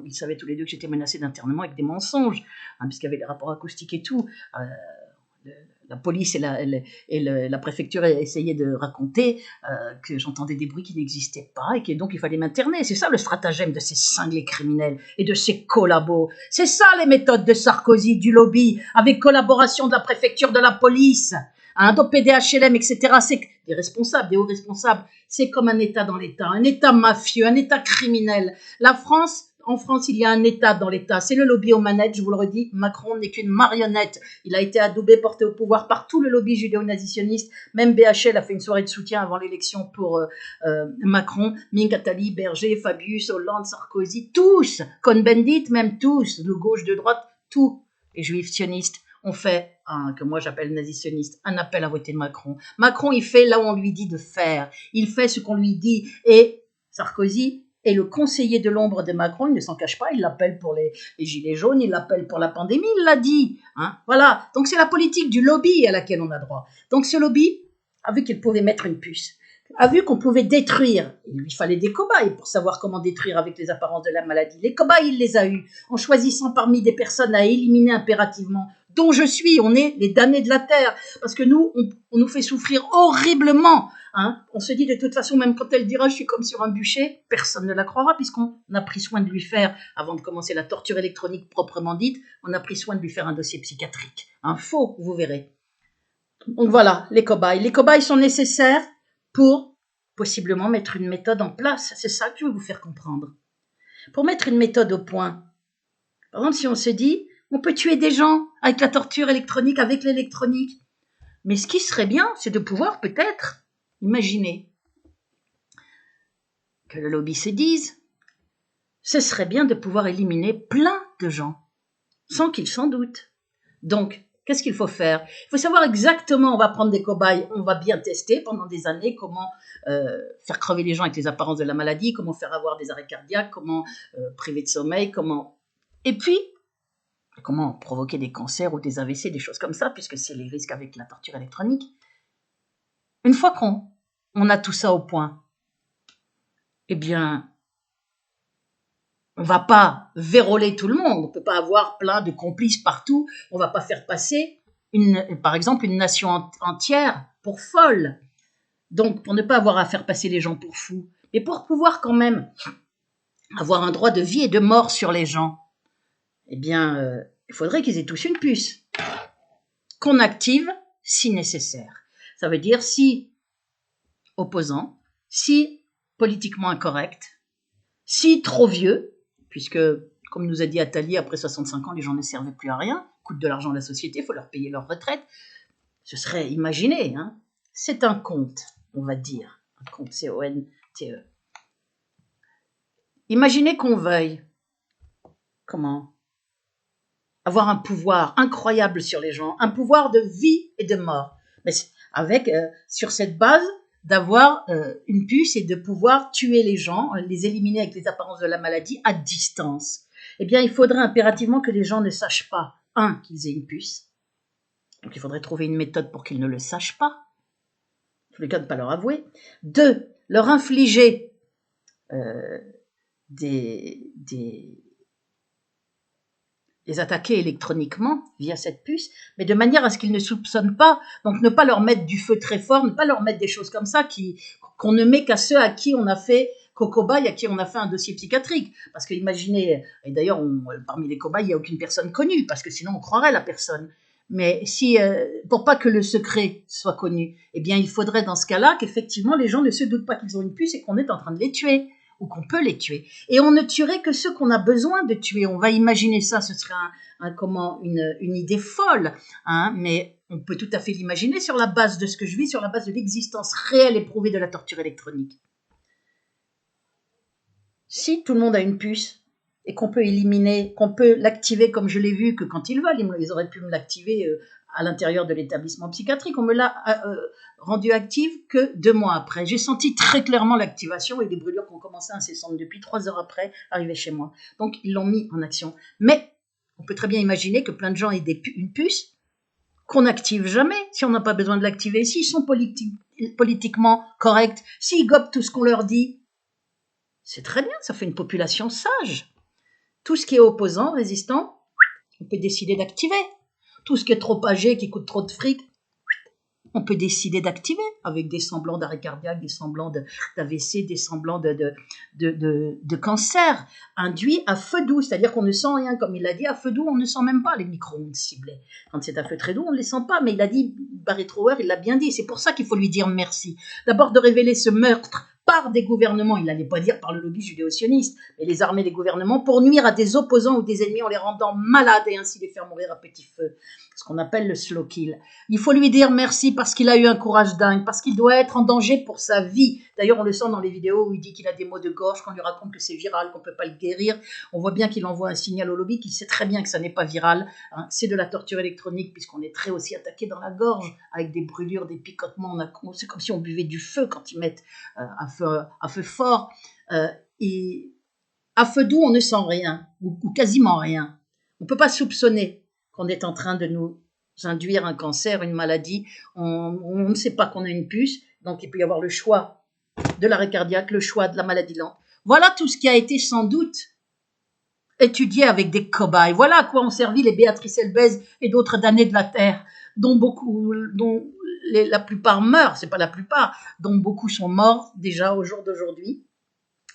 ils savaient tous les deux que j'étais menacée d'internement avec des mensonges, puisqu'il y avait les rapports acoustiques et tout. La police et la préfecture essayaient de raconter que j'entendais des bruits qui n'existaient pas et que donc il fallait m'interner. C'est ça le stratagème de ces cinglés criminels et de ces collabos. C'est ça les méthodes de Sarkozy, du lobby, avec collaboration de la préfecture, de la police, d'OPDHLM, etc. C'est des responsables, des hauts responsables. C'est comme un État dans l'État, un État mafieux, un État criminel. En France, il y a un État dans l'État. C'est le lobby aux manettes, je vous le redis. Macron n'est qu'une marionnette. Il a été adoubé, porté au pouvoir par tout le lobby judéo-nazitionniste. Même BHL a fait une soirée de soutien avant l'élection pour Macron. Ming, Attali, Berger, Fabius, Hollande, Sarkozy, tous. Cohn-Bendit, même tous. De gauche, de droite, tous. Les juifs sionistes ont fait, que moi j'appelle nazi-sioniste, un appel à voter Macron. Macron, il fait là où on lui dit de faire. Il fait ce qu'on lui dit. Et Sarkozy est le conseiller de l'ombre de Macron, il ne s'en cache pas, il l'appelle pour les gilets jaunes, il l'appelle pour la pandémie, il l'a dit. Voilà, donc c'est la politique du lobby à laquelle on a droit. Donc ce lobby a vu qu'il pouvait mettre une puce, a vu qu'on pouvait détruire. Il lui fallait des cobayes pour savoir comment détruire avec les apparences de la maladie. Les cobayes, il les a eus, en choisissant parmi des personnes à éliminer impérativement, dont je suis, on est les damnés de la terre, parce que nous, on nous fait souffrir horriblement. On se dit de toute façon, même quand elle dira je suis comme sur un bûcher, personne ne la croira puisqu'on a pris soin de lui faire, avant de commencer la torture électronique proprement dite, on a pris soin de lui faire un dossier psychiatrique. Faux, vous verrez. Donc voilà, les cobayes. Les cobayes sont nécessaires pour possiblement mettre une méthode en place. C'est ça que je veux vous faire comprendre. Pour mettre une méthode au point, par exemple, si on se dit on peut tuer des gens avec la torture électronique, avec l'électronique, mais ce qui serait bien, c'est de pouvoir peut-être imaginer que le lobby se dise, ce serait bien de pouvoir éliminer plein de gens, sans qu'ils s'en doutent. Donc, Qu'est-ce qu'il faut faire? Il faut savoir exactement, on va prendre des cobayes, on va bien tester pendant des années comment faire crever les gens avec les apparences de la maladie, comment faire avoir des arrêts cardiaques, comment priver de sommeil, comment... Et puis, comment provoquer des cancers ou des AVC, des choses comme ça, puisque c'est les risques avec la torture électronique. Une fois qu'on a tout ça au point, eh bien, on ne va pas véroler tout le monde, on ne peut pas avoir plein de complices partout, on ne va pas faire passer, par exemple, une nation entière pour folle. Donc, pour ne pas avoir à faire passer les gens pour fous, mais pour pouvoir quand même avoir un droit de vie et de mort sur les gens, eh bien, il faudrait qu'ils aient tous une puce qu'on active si nécessaire. Ça veut dire si opposant, si politiquement incorrect, si trop vieux, puisque, comme nous a dit Attali, après 65 ans, les gens ne servaient plus à rien, coûtent de l'argent à la société, il faut leur payer leur retraite. Ce serait imaginé, hein. C'est un conte, on va dire. Un conte, C-O-N-T-E. Imaginez qu'on veuille, avoir un pouvoir incroyable sur les gens, un pouvoir de vie et de mort, mais avec, sur cette base, d'avoir une puce et de pouvoir tuer les gens, les éliminer avec les apparences de la maladie à distance. Eh bien, il faudrait impérativement que les gens ne sachent pas, qu'ils aient une puce. Donc, il faudrait trouver une méthode pour qu'ils ne le sachent pas. En tous les cas, de ne pas leur avouer. 2, leur infliger les attaquer électroniquement via cette puce, mais de manière à ce qu'ils ne soupçonnent pas, donc ne pas leur mettre du feu très fort, ne pas leur mettre des choses comme ça qu'on ne met qu'à ceux à qui on a fait cobayes, à qui on a fait un dossier psychiatrique. Parce que imaginez, et d'ailleurs parmi les cobayes, il n'y a aucune personne connue, parce que sinon on croirait la personne. Mais si, pour pas que le secret soit connu, eh bien il faudrait dans ce cas-là qu'effectivement les gens ne se doutent pas qu'ils ont une puce et qu'on est en train de les tuer, ou qu'on peut les tuer. Et on ne tuerait que ceux qu'on a besoin de tuer. On va imaginer ça, ce serait une idée folle, hein, mais on peut tout à fait l'imaginer sur la base de ce que je vis, sur la base de l'existence réelle et prouvée de la torture électronique. Si tout le monde a une puce et qu'on peut éliminer, qu'on peut l'activer comme je l'ai vu, que quand ils veulent, ils auraient pu me l'activer à l'intérieur de l'établissement psychiatrique, on me l'a rendu active que 2 mois après. J'ai senti très clairement l'activation et des brûlures qui ont commencé incessantes depuis 3 heures après arriver chez moi. Donc ils l'ont mis en action. Mais on peut très bien imaginer que plein de gens aient une puce qu'on n'active jamais si on n'a pas besoin de l'activer, s'ils sont politiquement corrects, s'ils gobent tout ce qu'on leur dit. C'est très bien, ça fait une population sage. Tout ce qui est opposant, résistant, on peut décider d'activer. Tout ce qui est trop âgé, qui coûte trop de fric, on peut décider d'activer avec des semblants d'arrêt cardiaque, des semblants d'AVC, des semblants de cancer induits à feu doux, c'est-à-dire qu'on ne sent rien, comme il l'a dit, à feu doux, on ne sent même pas les micro-ondes ciblées. Quand c'est à feu très doux, on ne les sent pas, mais il a dit, Barry Trower, il l'a bien dit, c'est pour ça qu'il faut lui dire merci. D'abord de révéler ce meurtre par des gouvernements, il n'allait pas dire par le lobby judéo-sioniste, mais les armées des gouvernements, pour nuire à des opposants ou des ennemis en les rendant malades et ainsi les faire mourir à petit feu. Ce qu'on appelle le slow kill. Il faut lui dire merci parce qu'il a eu un courage dingue, parce qu'il doit être en danger pour sa vie. D'ailleurs, on le sent dans les vidéos où il dit qu'il a des maux de gorge, qu'on lui raconte que c'est viral, qu'on ne peut pas le guérir. On voit bien qu'il envoie un signal au lobby, qu'il sait très bien que ça n'est pas viral. Hein. C'est de la torture électronique puisqu'on est très aussi attaqué dans la gorge avec des brûlures, des picotements. C'est comme si on buvait du feu quand ils mettent à feu fort. Et à feu doux, on ne sent rien, ou quasiment rien. On ne peut pas soupçonner qu'on est en train de nous induire un cancer, une maladie. On ne sait pas qu'on a une puce, donc il peut y avoir le choix de l'arrêt cardiaque, le choix de la maladie lente. Voilà tout ce qui a été sans doute étudié avec des cobayes. Voilà à quoi ont servi les Béatrice Elbez et d'autres damnés de la Terre, dont la plupart meurent, c'est pas la plupart, dont beaucoup sont morts déjà au jour d'aujourd'hui.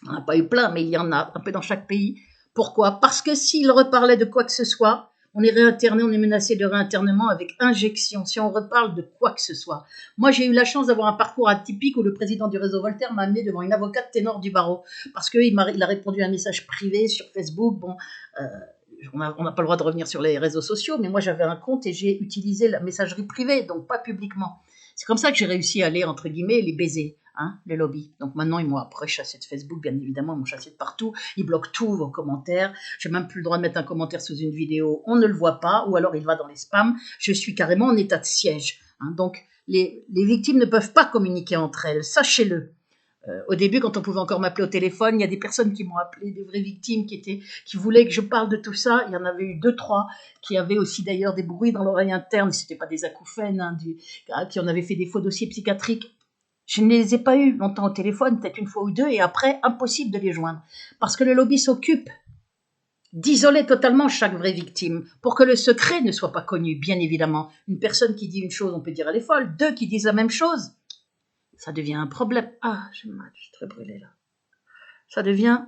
On n'a pas eu plein, mais il y en a un peu dans chaque pays. Pourquoi ? Parce que s'ils reparlaient de quoi que ce soit, on est réinterné, on est menacé de réinternement avec injection, si on reparle de quoi que ce soit. Moi, j'ai eu la chance d'avoir un parcours atypique où le président du réseau Voltaire m'a amené devant une avocate ténor du barreau, parce qu'il a répondu à un message privé sur Facebook. Bon, on n'a pas le droit de revenir sur les réseaux sociaux, mais moi, j'avais un compte et j'ai utilisé la messagerie privée, donc pas publiquement. C'est comme ça que j'ai réussi à aller, entre guillemets, les baiser. hein, les lobbies. Donc maintenant, ils m'ont après chassé de Facebook, bien évidemment, ils m'ont chassé de partout. Ils bloquent tous vos commentaires. J'ai même plus le droit de mettre un commentaire sous une vidéo, on ne le voit pas, ou alors il va dans les spams. Je suis carrément en état de siège. Hein. Donc les victimes ne peuvent pas communiquer entre elles, sachez-le. Au début, quand on pouvait encore m'appeler au téléphone, il y a des personnes qui m'ont appelé, des vraies victimes qui voulaient que je parle de tout ça. Il y en avait eu 2-3 qui avaient aussi d'ailleurs des bruits dans l'oreille interne. C'était pas des acouphènes, hein, qui en avaient fait des faux dossiers psychiatriques. Je ne les ai pas eu longtemps au téléphone, peut-être une fois ou deux, et après, impossible de les joindre. Parce que le lobby s'occupe d'isoler totalement chaque vraie victime, pour que le secret ne soit pas connu, bien évidemment. Une personne qui dit une chose, on peut dire elle est folle. 2 qui disent la même chose, ça devient un problème. Ah, je suis très brûlée là. Ça devient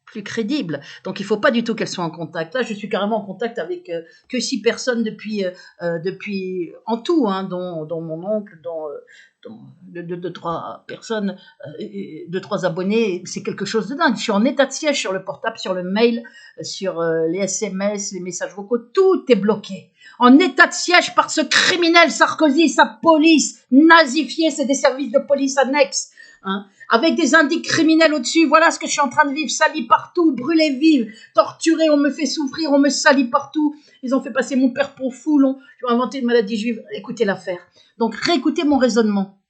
plus crédible. Donc il ne faut pas du tout qu'elles soient en contact. Là, je suis carrément en contact avec que 6 personnes depuis en tout, hein, dont mon oncle, dont 2-3 personnes, 2-3 abonnés. C'est quelque chose de dingue. Je suis en état de siège sur le portable, sur le mail, sur les SMS, les messages vocaux. Tout est bloqué. En état de siège par ce criminel Sarkozy, sa police nazifiée, c'est des services de police annexes, hein, avec des indices criminels au-dessus. Voilà ce que je suis en train de vivre, sali partout, brûlé vive, torturé, on me fait souffrir, on me salit partout. Ils ont fait passer mon père pour fou, ils ont inventé une maladie juive. Écoutez l'affaire. Donc réécoutez mon raisonnement.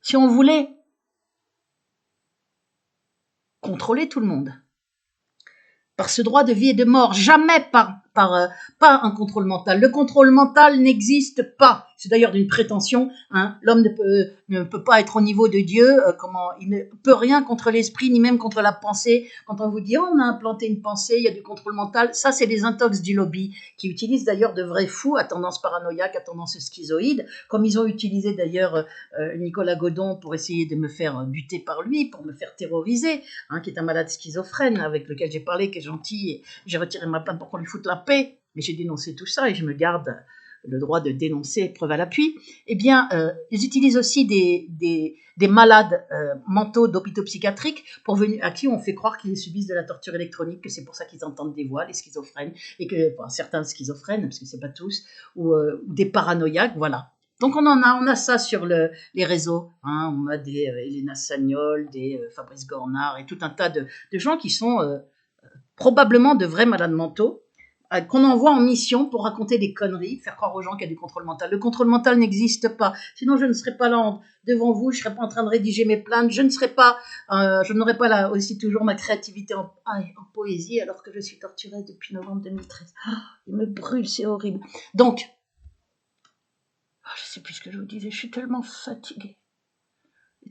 Si on voulait contrôler tout le monde, par ce droit de vie et de mort, jamais pas un contrôle mental. Le contrôle mental n'existe pas. C'est d'ailleurs d'une prétention. Hein. L'homme ne peut pas être au niveau de Dieu. Il ne peut rien contre l'esprit, ni même contre la pensée. Quand on vous dit, on a implanté une pensée, il y a du contrôle mental, ça, c'est les intox du lobby, qui utilisent d'ailleurs de vrais fous à tendance paranoïaque, à tendance schizoïde, comme ils ont utilisé d'ailleurs Nicolas Godon pour essayer de me faire buter par lui, pour me faire terroriser, hein, qui est un malade schizophrène avec lequel j'ai parlé, qui est gentil, et j'ai retiré ma plainte pour qu'on lui foute la paix, mais j'ai dénoncé tout ça et je me garde le droit de dénoncer, preuve à l'appui. Eh bien, ils utilisent aussi des malades mentaux d'hôpitaux psychiatriques à qui on fait croire qu'ils subissent de la torture électronique, que c'est pour ça qu'ils entendent des voix, les schizophrènes, et que certains schizophrènes, parce que c'est pas tous, ou des paranoïaques, voilà. Donc on a ça sur les réseaux, hein, on a des Elena Sagnol, des Fabrice Gornard et tout un tas de gens qui sont probablement de vrais malades mentaux, qu'on envoie en mission pour raconter des conneries, faire croire aux gens qu'il y a du contrôle mental. Le contrôle mental n'existe pas. Sinon, je ne serais pas là devant vous, je ne serais pas en train de rédiger mes plaintes, je n'aurais pas là aussi toujours ma créativité en poésie, alors que je suis torturée depuis novembre 2013. Il me brûle, c'est horrible. Donc, je ne sais plus ce que je vous disais, je suis tellement fatiguée.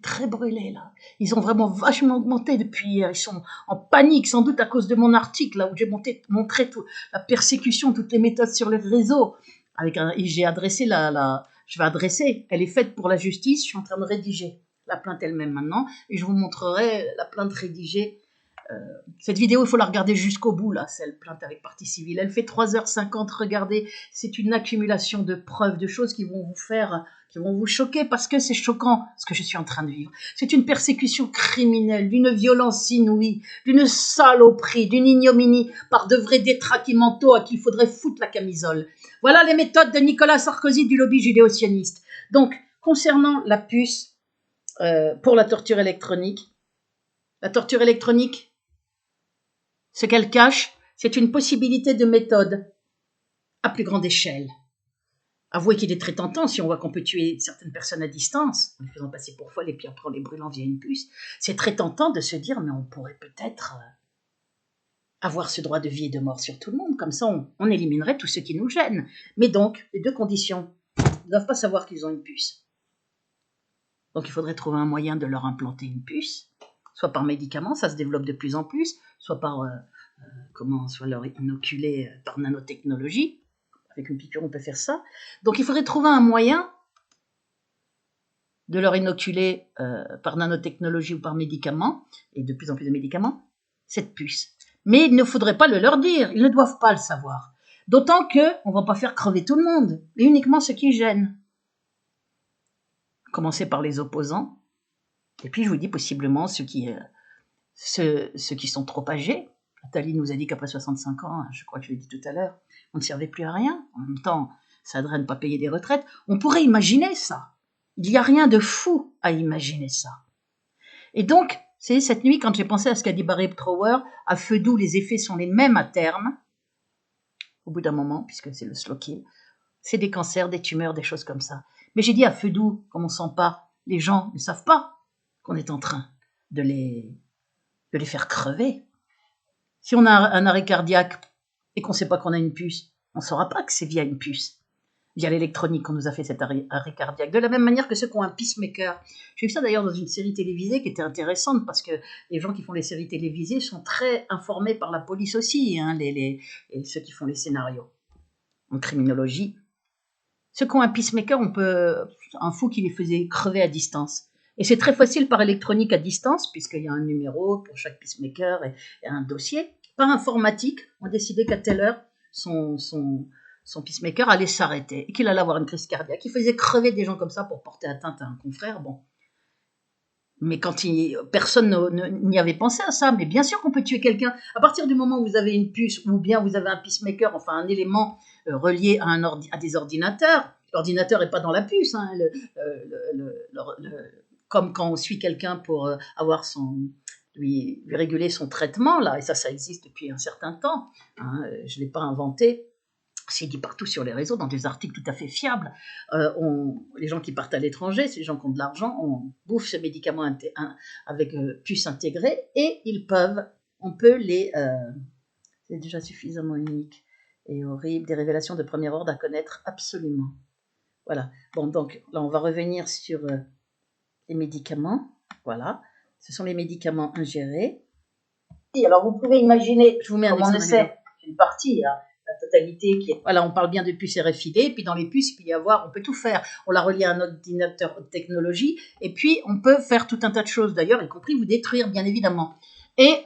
Très brûlés là. Ils ont vraiment vachement augmenté depuis. Ils sont en panique, sans doute à cause de mon article là où j'ai montré toute la persécution, toutes les méthodes sur les réseaux. J'ai adressé je vais adresser. Elle est faite pour la justice. Je suis en train de rédiger la plainte elle-même maintenant et je vous montrerai la plainte rédigée. Cette vidéo, il faut la regarder jusqu'au bout là. Celle plainte avec partie civile. Elle fait 3h50. Regardez, c'est une accumulation de preuves, de choses qui vont vous choquer parce que c'est choquant ce que je suis en train de vivre. C'est une persécution criminelle, d'une violence inouïe, d'une saloperie, d'une ignominie par de vrais détraqués mentaux à qui il faudrait foutre la camisole. Voilà les méthodes de Nicolas Sarkozy du lobby judéo-sioniste. Donc, concernant la puce pour la torture électronique, ce qu'elle cache, c'est une possibilité de méthode à plus grande échelle. Avouez qu'il est très tentant, si on voit qu'on peut tuer certaines personnes à distance, en les faisant passer pour folles et puis après en les brûlant via une puce, c'est très tentant de se dire, mais on pourrait peut-être avoir ce droit de vie et de mort sur tout le monde, comme ça on éliminerait tout ce qui nous gêne. Mais donc, les 2 conditions, ils ne doivent pas savoir qu'ils ont une puce. Donc il faudrait trouver un moyen de leur implanter une puce, soit par médicament, ça se développe de plus en plus, soit par soit leur inoculer par nanotechnologie. Avec une piqûre, on peut faire ça. Donc il faudrait trouver un moyen de leur inoculer par nanotechnologie ou par médicament, et de plus en plus de médicaments, cette puce. Mais il ne faudrait pas le leur dire, ils ne doivent pas le savoir. D'autant qu'on ne va pas faire crever tout le monde, mais uniquement ceux qui gênent. Commencer par les opposants, et puis je vous dis possiblement ceux qui sont trop âgés. Nathalie nous a dit qu'après 65 ans, je crois que je l'ai dit tout à l'heure, on ne servait plus à rien. En même temps, ça draine pas payer des retraites. On pourrait imaginer ça. Il n'y a rien de fou à imaginer ça. Et donc, c'est cette nuit, quand j'ai pensé à ce qu'a dit Barry Trower, à feu doux, les effets sont les mêmes à terme, au bout d'un moment, puisque c'est le slow kill, c'est des cancers, des tumeurs, des choses comme ça. Mais j'ai dit à feu doux, comme on sent pas, les gens ne savent pas qu'on est en train de les faire crever. Si on a un arrêt cardiaque et qu'on ne sait pas qu'on a une puce, on ne saura pas que c'est via une puce, via l'électronique qu'on nous a fait cet arrêt cardiaque. De la même manière que ceux qui ont un pacemaker. J'ai vu ça d'ailleurs dans une série télévisée qui était intéressante parce que les gens qui font les séries télévisées sont très informés par la police aussi, hein, ceux qui font les scénarios en criminologie. Ceux qui ont un pacemaker, un fou qui les faisait crever à distance. Et c'est très facile par électronique à distance, puisqu'il y a un numéro pour chaque pacemaker et un dossier. Par informatique, on décidait qu'à telle heure, son pacemaker allait s'arrêter et qu'il allait avoir une crise cardiaque. Il faisait crever des gens comme ça pour porter atteinte à un confrère. Bon. Mais personne n'y avait pensé à ça. Mais bien sûr qu'on peut tuer quelqu'un. À partir du moment où vous avez une puce ou bien vous avez un pacemaker, enfin un élément relié à des ordinateurs, l'ordinateur n'est pas dans la puce. Hein, comme quand on suit quelqu'un pour lui réguler son traitement, là, et ça existe depuis un certain temps. Hein, je ne l'ai pas inventé. C'est dit partout sur les réseaux, dans des articles tout à fait fiables. Les gens qui partent à l'étranger, c'est les gens qui ont de l'argent, on bouffe ce médicament avec puce intégrée et on peut les... c'est déjà suffisamment unique et horrible, des révélations de premier ordre à connaître absolument. Voilà. Bon, donc là, on va revenir sur les médicaments. Voilà. Ce sont les médicaments ingérés. Et alors, vous pouvez imaginer, je vous mets un exemple. C'est une partie, hein. La totalité qui est... Voilà, on parle bien de puces RFID, et puis dans les puces, on peut tout faire. On la relie à un ordinateur haute technologie, et puis on peut faire tout un tas de choses d'ailleurs, y compris vous détruire, bien évidemment. Et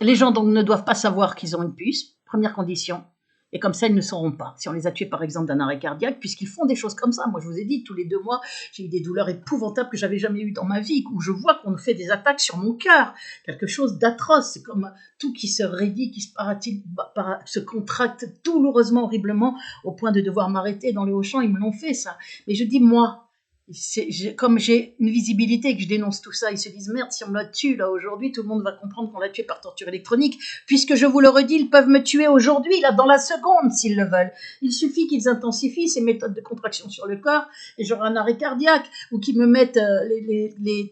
les gens donc ne doivent pas savoir qu'ils ont une puce, première condition. Et comme ça, ils ne sauront pas. Si on les a tués, par exemple, d'un arrêt cardiaque, puisqu'ils font des choses comme ça. Moi, je vous ai dit, tous les 2 mois, j'ai eu des douleurs épouvantables que j'avais jamais eues dans ma vie, où je vois qu'on fait des attaques sur mon cœur. Quelque chose d'atroce. C'est comme tout qui se raidit, qui se contracte douloureusement, horriblement, au point de devoir m'arrêter dans les Auchan. Ils me l'ont fait, ça. Mais je dis, moi, comme j'ai une visibilité et que je dénonce tout ça, ils se disent merde, si on la tue là aujourd'hui, tout le monde va comprendre qu'on l'a tué par torture électronique, puisque je vous le redis, ils peuvent me tuer aujourd'hui, là, dans la seconde, s'ils le veulent. Il suffit qu'ils intensifient ces méthodes de contraction sur le corps et j'aurai un arrêt cardiaque, ou qu'ils me mettent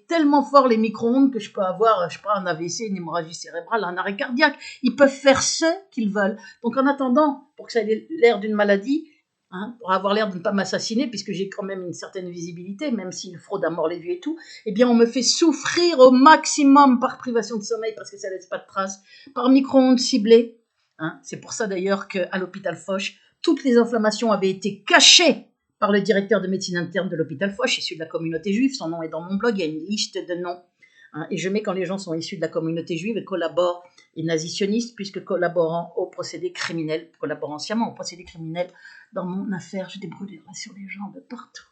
tellement fort les micro-ondes que je peux avoir, je sais pas, un AVC, une hémorragie cérébrale, un arrêt cardiaque. Ils peuvent faire ce qu'ils veulent. Donc en attendant, pour que ça ait l'air d'une maladie, hein, pour avoir l'air de ne pas m'assassiner, puisque j'ai quand même une certaine visibilité, même s'il fraude à mort les vues et tout, eh bien on me fait souffrir au maximum par privation de sommeil, parce que ça laisse pas de traces, par micro-ondes ciblées. Hein. C'est pour ça d'ailleurs qu'à l'hôpital Foch, toutes les inflammations avaient été cachées par le directeur de médecine interne de l'hôpital Foch, issu de la communauté juive. Son nom est dans mon blog, il y a une liste de noms. Hein, et je mets quand les gens sont issus de la communauté juive et collaborent, et nazitionnistes, puisque collaborant au procédé criminel, collaborant sciemment au procédé criminel. Dans mon affaire, j'ai des brûlures sur les jambes de partout.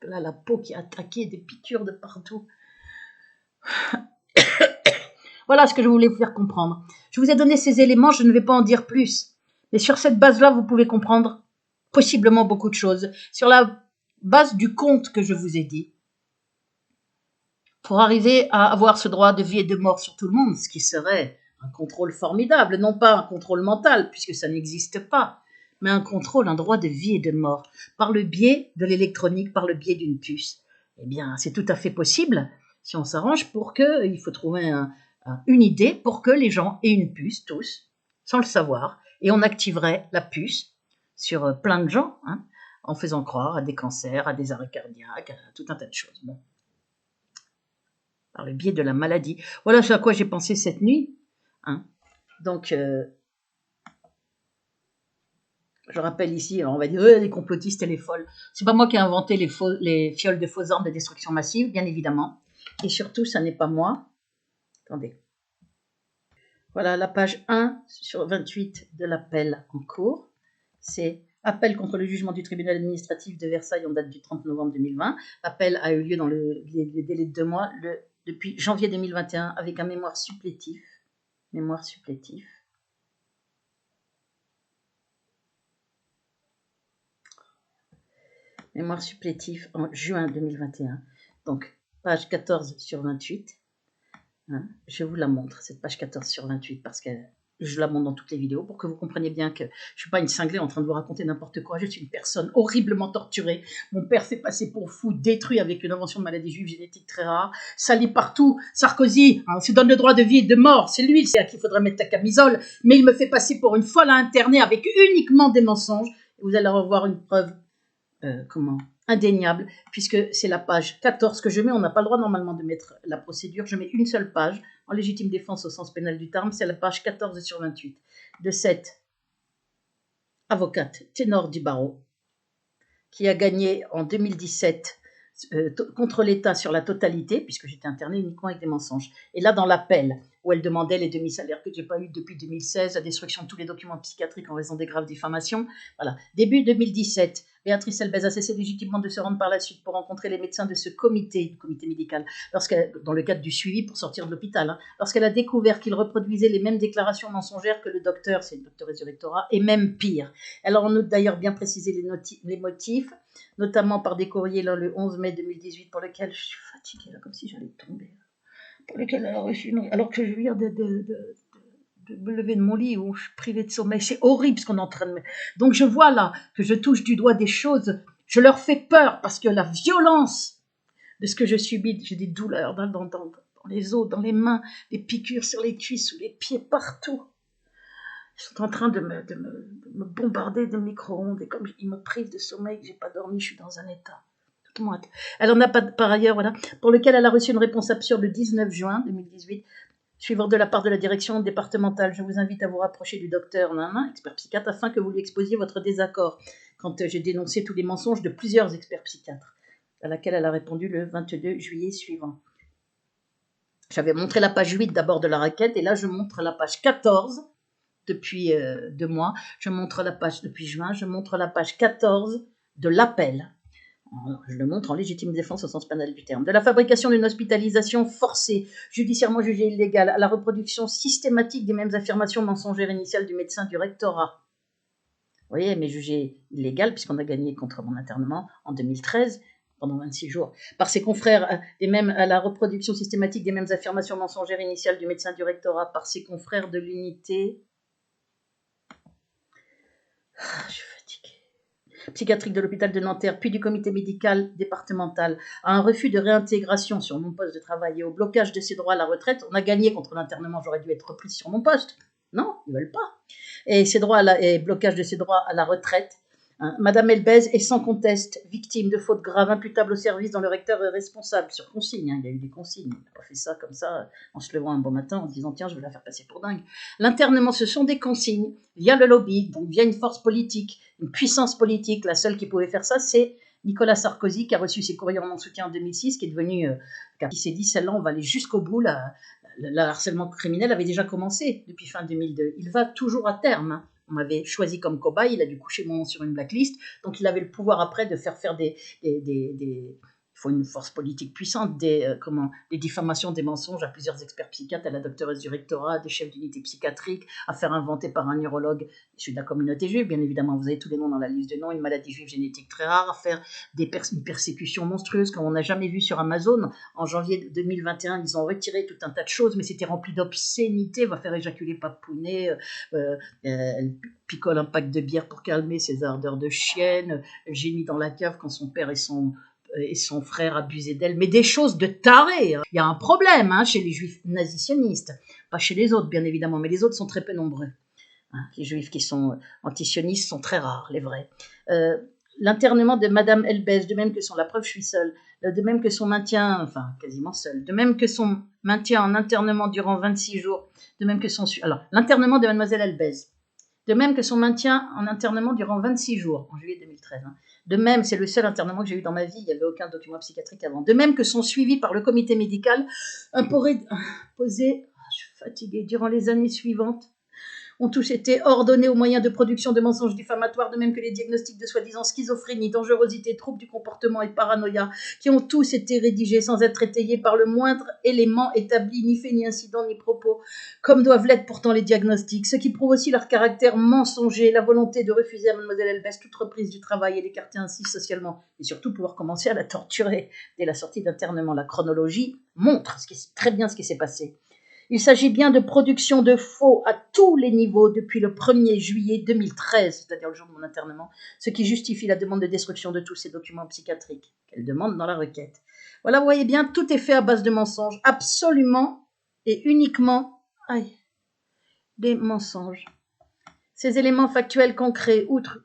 Là, la peau qui est attaquée, des piqûres de partout. Voilà ce que je voulais vous faire comprendre. Je vous ai donné ces éléments, je ne vais pas en dire plus. Mais sur cette base-là, vous pouvez comprendre possiblement beaucoup de choses. Sur la base du conte que je vous ai dit, pour arriver à avoir ce droit de vie et de mort sur tout le monde, ce qui serait un contrôle formidable, non pas un contrôle mental, puisque ça n'existe pas, mais un contrôle, un droit de vie et de mort, par le biais de l'électronique, par le biais d'une puce. Eh bien, c'est tout à fait possible, si on s'arrange il faut trouver une idée pour que les gens aient une puce, tous, sans le savoir, et on activerait la puce sur plein de gens, hein, en faisant croire à des cancers, à des arrêts cardiaques, à tout un tas de choses. Bon. Par le biais de la maladie. Voilà ce à quoi j'ai pensé cette nuit. Hein. Donc, je rappelle ici, alors on va dire, les complotistes et les folles. C'est pas moi qui ai inventé les fioles de fausses armes de destruction massive, bien évidemment. Et surtout, ça n'est pas moi. Attendez. Voilà la page 1 sur 28 de l'appel en cours. C'est appel contre le jugement du tribunal administratif de Versailles en date du 30 novembre 2020. L'appel a eu lieu dans les délais de 2 mois, depuis janvier 2021, avec un mémoire supplétif. Mémoire supplétif. mémoire supplétif en juin 2021. Donc, page 14 sur 28. Hein, je vous la montre, cette page 14 sur 28, parce que je la montre dans toutes les vidéos pour que vous compreniez bien que je ne suis pas une cinglée en train de vous raconter n'importe quoi. Je suis une personne horriblement torturée. Mon père s'est passé pour fou, détruit avec une invention de maladie juive génétique très rare, sali partout. Sarkozy se donne le droit de vie et de mort. C'est lui, c'est à qui il faudrait mettre la camisole. Mais il me fait passer pour une folle à interner avec uniquement des mensonges. Et vous allez revoir une preuve indéniable, puisque c'est la page 14 que je mets. On n'a pas le droit normalement de mettre la procédure. Je mets une seule page en légitime défense au sens pénal du terme. C'est la page 14 sur 28 de cette avocate ténor du barreau qui a gagné en 2017 contre l'État sur la totalité, puisque j'étais internée uniquement avec des mensonges. Et là, dans l'appel, où elle demandait les demi-salaires que je n'ai pas eu depuis 2016, la destruction de tous les documents psychiatriques en raison des graves diffamations. Voilà. Début 2017, Béatrice Elbez a cessé légitimement de se rendre par la suite pour rencontrer les médecins de ce comité médical, dans le cadre du suivi pour sortir de l'hôpital, lorsqu'elle a découvert qu'ils reproduisaient les mêmes déclarations mensongères que le docteur, c'est le docteur Resurrectora, et même pire. Elle a en outre d'ailleurs bien précisé les motifs, notamment par des courriers le 11 mai 2018 pour lesquels je suis fatiguée, là, comme si j'allais tomber, pour lesquels elle a reçu alors que je viens de me lever de mon lit où je suis privée de sommeil. C'est horrible ce qu'on est en train de me... Donc je vois là que je touche du doigt des choses, je leur fais peur parce que la violence de ce que je subis, j'ai des douleurs dans les os, dans les mains, des piqûres sur les cuisses, sous les pieds, partout. Ils sont en train de me bombarder de micro-ondes et comme ils me privent de sommeil, que j'ai pas dormi, je suis dans un état. Elle en a pas par ailleurs, voilà, pour lequel elle a reçu une réponse absurde le 19 juin 2018, suivant de la part de la direction départementale. Je vous invite à vous rapprocher du docteur expert psychiatre, afin que vous lui exposiez votre désaccord quand j'ai dénoncé tous les mensonges de plusieurs experts psychiatres, à laquelle elle a répondu le 22 juillet suivant. J'avais montré la page 8 d'abord de la requête, et là je montre la page 14 depuis 2 mois. Je montre la page depuis juin, je montre la page 14 de l'appel. Je le montre en légitime défense au sens pénal du terme. De la fabrication d'une hospitalisation forcée, judiciairement jugée illégale, à la reproduction systématique des mêmes affirmations mensongères initiales du médecin du rectorat. Vous voyez, mais jugée illégale, puisqu'on a gagné contre mon internement en 2013, pendant 26 jours, par ses confrères, à la reproduction systématique des mêmes affirmations mensongères initiales du médecin du rectorat, par ses confrères de l'unité... Je suis fatiguée. Psychiatrique de l'hôpital de Nanterre, puis du comité médical départemental, à un refus de réintégration sur mon poste de travail et au blocage de ses droits à la retraite. On a gagné contre l'internement, j'aurais dû être reprise sur mon poste. Non, ils ne veulent pas. Et blocage de ses droits à la retraite. Madame Elbez est sans conteste victime de fautes graves imputables au service dont le recteur est responsable, sur consigne. Il y a eu des consignes. Il n'a pas fait ça comme ça en se levant un bon matin en disant tiens, je vais la faire passer pour dingue. L'internement, ce sont des consignes via le lobby, donc via une force politique, une puissance politique. La seule qui pouvait faire ça, c'est Nicolas Sarkozy, qui a reçu ses courriers en mon soutien en 2006, qui s'est dit celle-là, on va aller jusqu'au bout. Le harcèlement criminel avait déjà commencé depuis fin 2002. Il va toujours à terme. On m'avait choisi comme cobaye, il a dû coucher mon nom sur une blacklist, donc il avait le pouvoir après de faire des il faut une force politique puissante, des diffamations, des mensonges à plusieurs experts psychiatres, à la docteure du rectorat, des chefs d'unité psychiatrique, à faire inventer par un neurologue issu de la communauté juive, bien évidemment, vous avez tous les noms dans la liste de noms, une maladie juive génétique très rare, à faire une persécution monstrueuse comme on n'a jamais vu sur Amazon. En janvier 2021, ils ont retiré tout un tas de choses, mais c'était rempli d'obscénités, va faire éjaculer Papounet, elle picole un pack de bière pour calmer ses ardeurs de chienne, elle gémit dans la cave quand son père et son frère abusaient d'elle, mais des choses de tarés. Il y a un problème chez les juifs nazisionistes, pas chez les autres bien évidemment, mais les autres sont très peu nombreux. Les juifs qui sont antisionistes sont très rares, les vrais. L'internement de Madame Elbez, de même que la preuve je suis seule, de même que son maintien, enfin quasiment seule, de même que son maintien en internement durant 26 jours, de même que l'internement de Mademoiselle Elbez, de même que son maintien en internement durant 26 jours, en juillet 2013. De même, c'est le seul internement que j'ai eu dans ma vie, il n'y avait aucun document psychiatrique avant. De même que son suivi par le comité médical imposé, je suis fatiguée, durant les années suivantes, ont tous été ordonnés aux moyens de production de mensonges diffamatoires, de même que les diagnostics de soi-disant schizophrénie, dangerosité, troubles du comportement et paranoïa, qui ont tous été rédigés sans être étayés par le moindre élément établi, ni fait, ni incident, ni propos, comme doivent l'être pourtant les diagnostics, ce qui prouve aussi leur caractère mensonger, la volonté de refuser à Mademoiselle Elbès toute reprise du travail et d'écarter ainsi socialement, et surtout pouvoir commencer à la torturer dès la sortie d'internement. La chronologie montre très bien ce qui s'est passé. Il s'agit bien de production de faux à tous les niveaux depuis le 1er juillet 2013, c'est-à-dire le jour de mon internement, ce qui justifie la demande de destruction de tous ces documents psychiatriques qu'elle demande dans la requête. Voilà, vous voyez bien, tout est fait à base de mensonges, absolument et uniquement des mensonges. Ces éléments factuels concrets, outre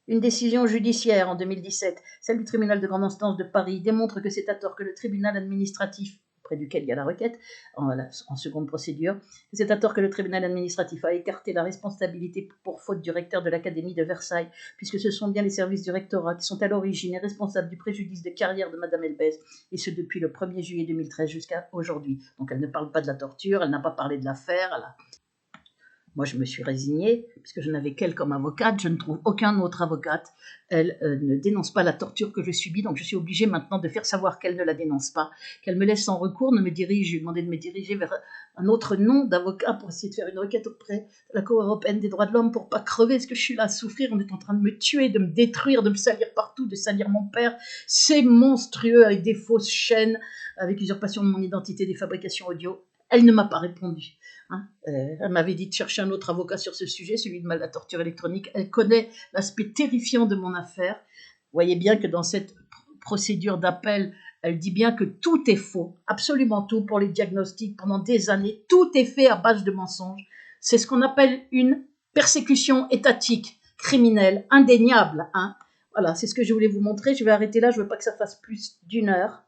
une décision judiciaire en 2017, celle du tribunal de grande instance de Paris, démontre que c'est à tort que le tribunal administratif, auprès duquel il y a la requête, en seconde procédure, c'est à tort que le tribunal administratif a écarté la responsabilité pour faute du recteur de l'Académie de Versailles, puisque ce sont bien les services du rectorat qui sont à l'origine et responsables du préjudice de carrière de Madame Elbès, et ce depuis le 1er juillet 2013 jusqu'à aujourd'hui. Donc elle ne parle pas de la torture, elle n'a pas parlé de l'affaire, Moi, je me suis résignée, puisque je n'avais qu'elle comme avocate. Je ne trouve aucun autre avocate. Elle ne dénonce pas la torture que je subis, donc je suis obligée maintenant de faire savoir qu'elle ne la dénonce pas, qu'elle me laisse sans recours, je lui ai demandé de me diriger vers un autre nom d'avocat pour essayer de faire une requête auprès de la Cour européenne des droits de l'homme pour pas crever, parce que je suis là à souffrir, on est en train de me tuer, de me détruire, de me salir partout, de salir mon père. C'est monstrueux, avec des fausses chaînes, avec usurpation de mon identité, des fabrications audio. Elle ne m'a pas répondu. Elle m'avait dit de chercher un autre avocat sur ce sujet, celui de la torture électronique. Elle connaît l'aspect terrifiant de mon affaire. Vous voyez bien que dans cette procédure d'appel, elle dit bien que tout est faux, absolument tout, pour les diagnostics pendant des années. Tout est fait à base de mensonges. C'est ce qu'on appelle une persécution étatique, criminelle, indéniable. Voilà, c'est ce que je voulais vous montrer. Je vais arrêter là, je ne veux pas que ça fasse plus d'1 heure.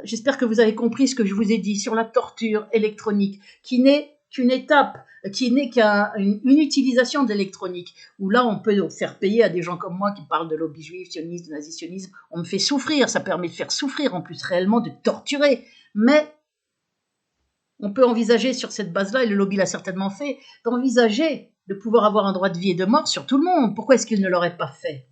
J'espère que vous avez compris ce que je vous ai dit sur la torture électronique, qui n'est qu'une étape, qui n'est qu'une utilisation de l'électronique, où là on peut faire payer à des gens comme moi qui parlent de lobby juif, sioniste, de nazi-sionisme. On me fait souffrir, ça permet de faire souffrir, en plus réellement de torturer, mais on peut envisager sur cette base-là, et le lobby l'a certainement fait, d'envisager de pouvoir avoir un droit de vie et de mort sur tout le monde. Pourquoi est-ce qu'il ne l'aurait pas fait?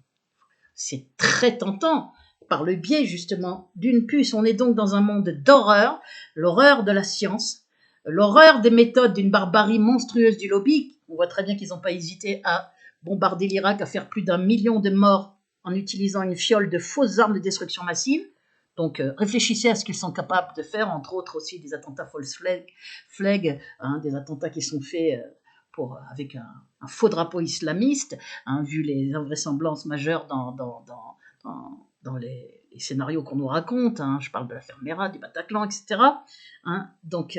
C'est très tentant, par le biais justement d'une puce. On est donc dans un monde d'horreur, l'horreur de la science, l'horreur des méthodes d'une barbarie monstrueuse du lobby. On voit très bien qu'ils n'ont pas hésité à bombarder l'Irak, à faire plus d'1 million de morts en utilisant une fiole de fausses armes de destruction massive. Donc réfléchissez à ce qu'ils sont capables de faire, entre autres aussi des attentats false flag, des attentats qui sont faits avec un faux drapeau islamiste, vu les invraisemblances majeures dans les scénarios qu'on nous raconte. Je parle de l'affaire Mera, du Bataclan, etc. Donc,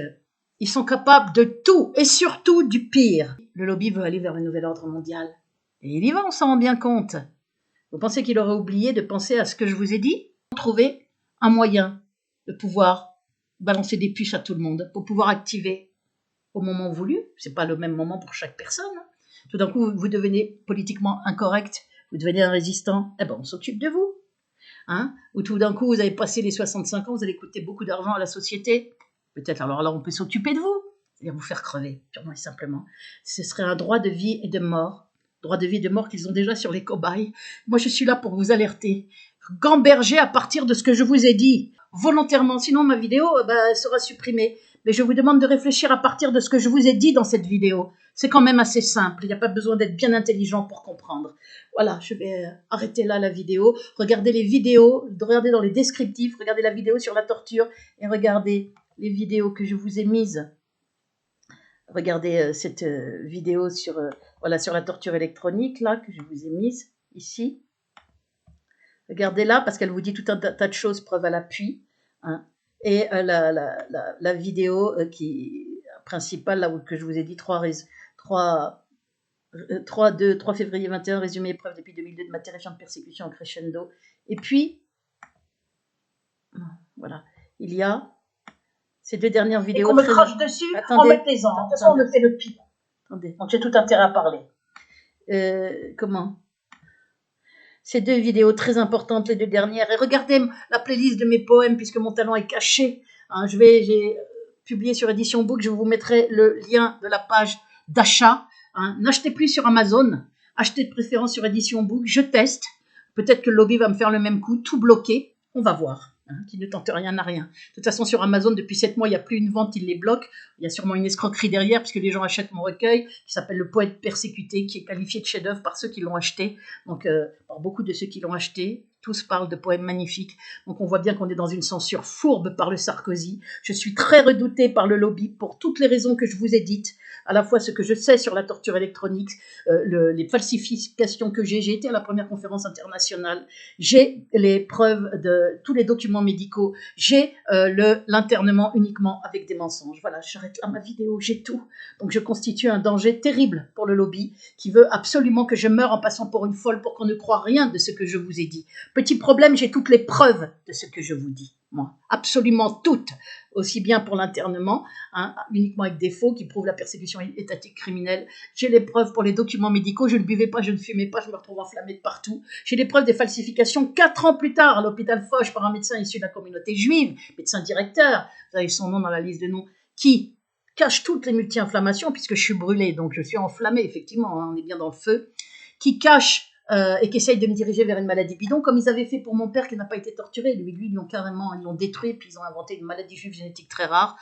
ils sont capables de tout, et surtout du pire. Le lobby veut aller vers un nouvel ordre mondial. Et il y va, on s'en rend bien compte. Vous pensez qu'il aurait oublié de penser à ce que je vous ai dit? Trouver un moyen de pouvoir balancer des puces à tout le monde, pour pouvoir activer au moment voulu. C'est pas le même moment pour chaque personne. Tout d'un coup, vous devenez politiquement incorrect, vous devenez un résistant, on s'occupe de vous. Ou tout d'un coup, vous avez passé les 65 ans, vous allez coûter beaucoup d'argent à la société. Peut-être, alors là, on peut s'occuper de vous, c'est-à-dire vous faire crever, purement et simplement. Ce serait un droit de vie et de mort, droit de vie et de mort qu'ils ont déjà sur les cobayes. Moi, je suis là pour vous alerter. Gamberger à partir de ce que je vous ai dit, volontairement, sinon ma vidéo sera supprimée. Mais je vous demande de réfléchir à partir de ce que je vous ai dit dans cette vidéo. C'est quand même assez simple, il n'y a pas besoin d'être bien intelligent pour comprendre. Voilà, je vais arrêter là la vidéo. Regardez les vidéos, regardez dans les descriptifs, regardez la vidéo sur la torture et regardez les vidéos que je vous ai mises. Regardez cette vidéo sur la torture électronique là que je vous ai mise ici. Regardez-la parce qu'elle vous dit tout un tas de choses, preuve à l'appui. Et la vidéo principale là, que je vous ai dit, 3 février 21, résumé épreuve depuis 2002 de ma terrifiante persécution en crescendo. Et puis, voilà, il y a ces 2 dernières vidéos. Et qu'on me crache dessus, attendez, remettez-en. De toute façon, on me fait le pire. Attendez, donc j'ai tout intérêt à parler. Ces 2 vidéos très importantes, les 2 dernières. Et regardez la playlist de mes poèmes, puisque mon talent est caché. J'ai publié sur Édition Book, je vous mettrai le lien de la page d'achat hein. N'achetez plus sur Amazon, achetez de préférence sur Edition Book, je teste. Peut-être que le lobby va me faire le même coup, tout bloqué, on va voir. Hein, qui ne tente rien n'a rien. De toute façon, sur Amazon, depuis 7 mois, il n'y a plus une vente, ils les bloquent. Il y a sûrement une escroquerie derrière, puisque les gens achètent mon recueil, qui s'appelle Le Poète persécuté, qui est qualifié de chef-d'œuvre par ceux qui l'ont acheté. Donc, par beaucoup de ceux qui l'ont acheté, tous parlent de poèmes magnifiques. Donc, on voit bien qu'on est dans une censure fourbe par le Sarkozy. Je suis très redoutée par le lobby pour toutes les raisons que je vous ai dites. À la fois ce que je sais sur la torture électronique, les falsifications que j'ai été à la première conférence internationale, j'ai les preuves de tous les documents médicaux, j'ai l'internement uniquement avec des mensonges. Voilà, j'arrête là ma vidéo, j'ai tout. Donc je constitue un danger terrible pour le lobby qui veut absolument que je meure en passant pour une folle pour qu'on ne croie rien de ce que je vous ai dit. Petit problème, j'ai toutes les preuves de ce que je vous dis. Moi, absolument toutes, aussi bien pour l'internement, hein, uniquement avec des faux qui prouvent la persécution étatique criminelle. J'ai les preuves pour les documents médicaux, je ne buvais pas, je ne fumais pas, je me retrouve enflammée de partout. J'ai les preuves des falsifications 4 ans plus tard à l'hôpital Foch par un médecin issu de la communauté juive, médecin directeur, vous avez son nom dans la liste de noms, qui cache toutes les multi-inflammations, puisque je suis brûlée, donc je suis enflammée, effectivement, hein, on est bien dans le feu, qui cache et qui essayent de me diriger vers une maladie bidon, comme ils avaient fait pour mon père qui n'a pas été torturé. Lui, ils l'ont détruit, puis ils ont inventé une maladie juive génétique très rare.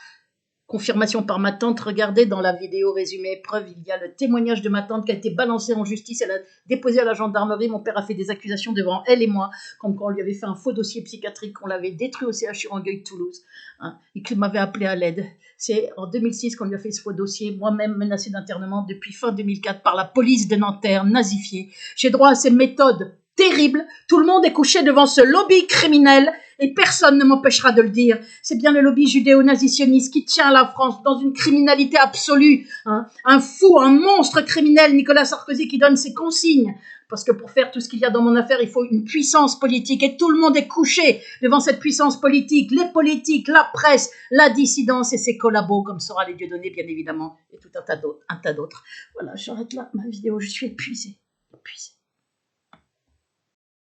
Confirmation par ma tante, regardez dans la vidéo résumée épreuve, il y a le témoignage de ma tante qui a été balancé en justice, elle a déposé à la gendarmerie, mon père a fait des accusations devant elle et moi, comme quand on lui avait fait un faux dossier psychiatrique, qu'on l'avait détruit au CHU Rangueil Toulouse, hein, et qu'il m'avait appelé à l'aide. C'est en 2006 qu'on lui a fait ce faux dossier, moi-même menacée d'internement depuis fin 2004 par la police de Nanterre, nazifiée. J'ai droit à ces méthodes terribles, tout le monde est couché devant ce lobby criminel, et personne ne m'empêchera de le dire. C'est bien le lobby judéo-nazitionniste qui tient la France dans une criminalité absolue. Hein. Un fou, un monstre criminel, Nicolas Sarkozy, qui donne ses consignes. Parce que pour faire tout ce qu'il y a dans mon affaire, il faut une puissance politique. Et tout le monde est couché devant cette puissance politique. Les politiques, la presse, la dissidence et ses collabos, comme Sora les Dieudonné, bien évidemment, et tout un tas d'autres. Voilà, j'arrête là ma vidéo, je suis épuisée.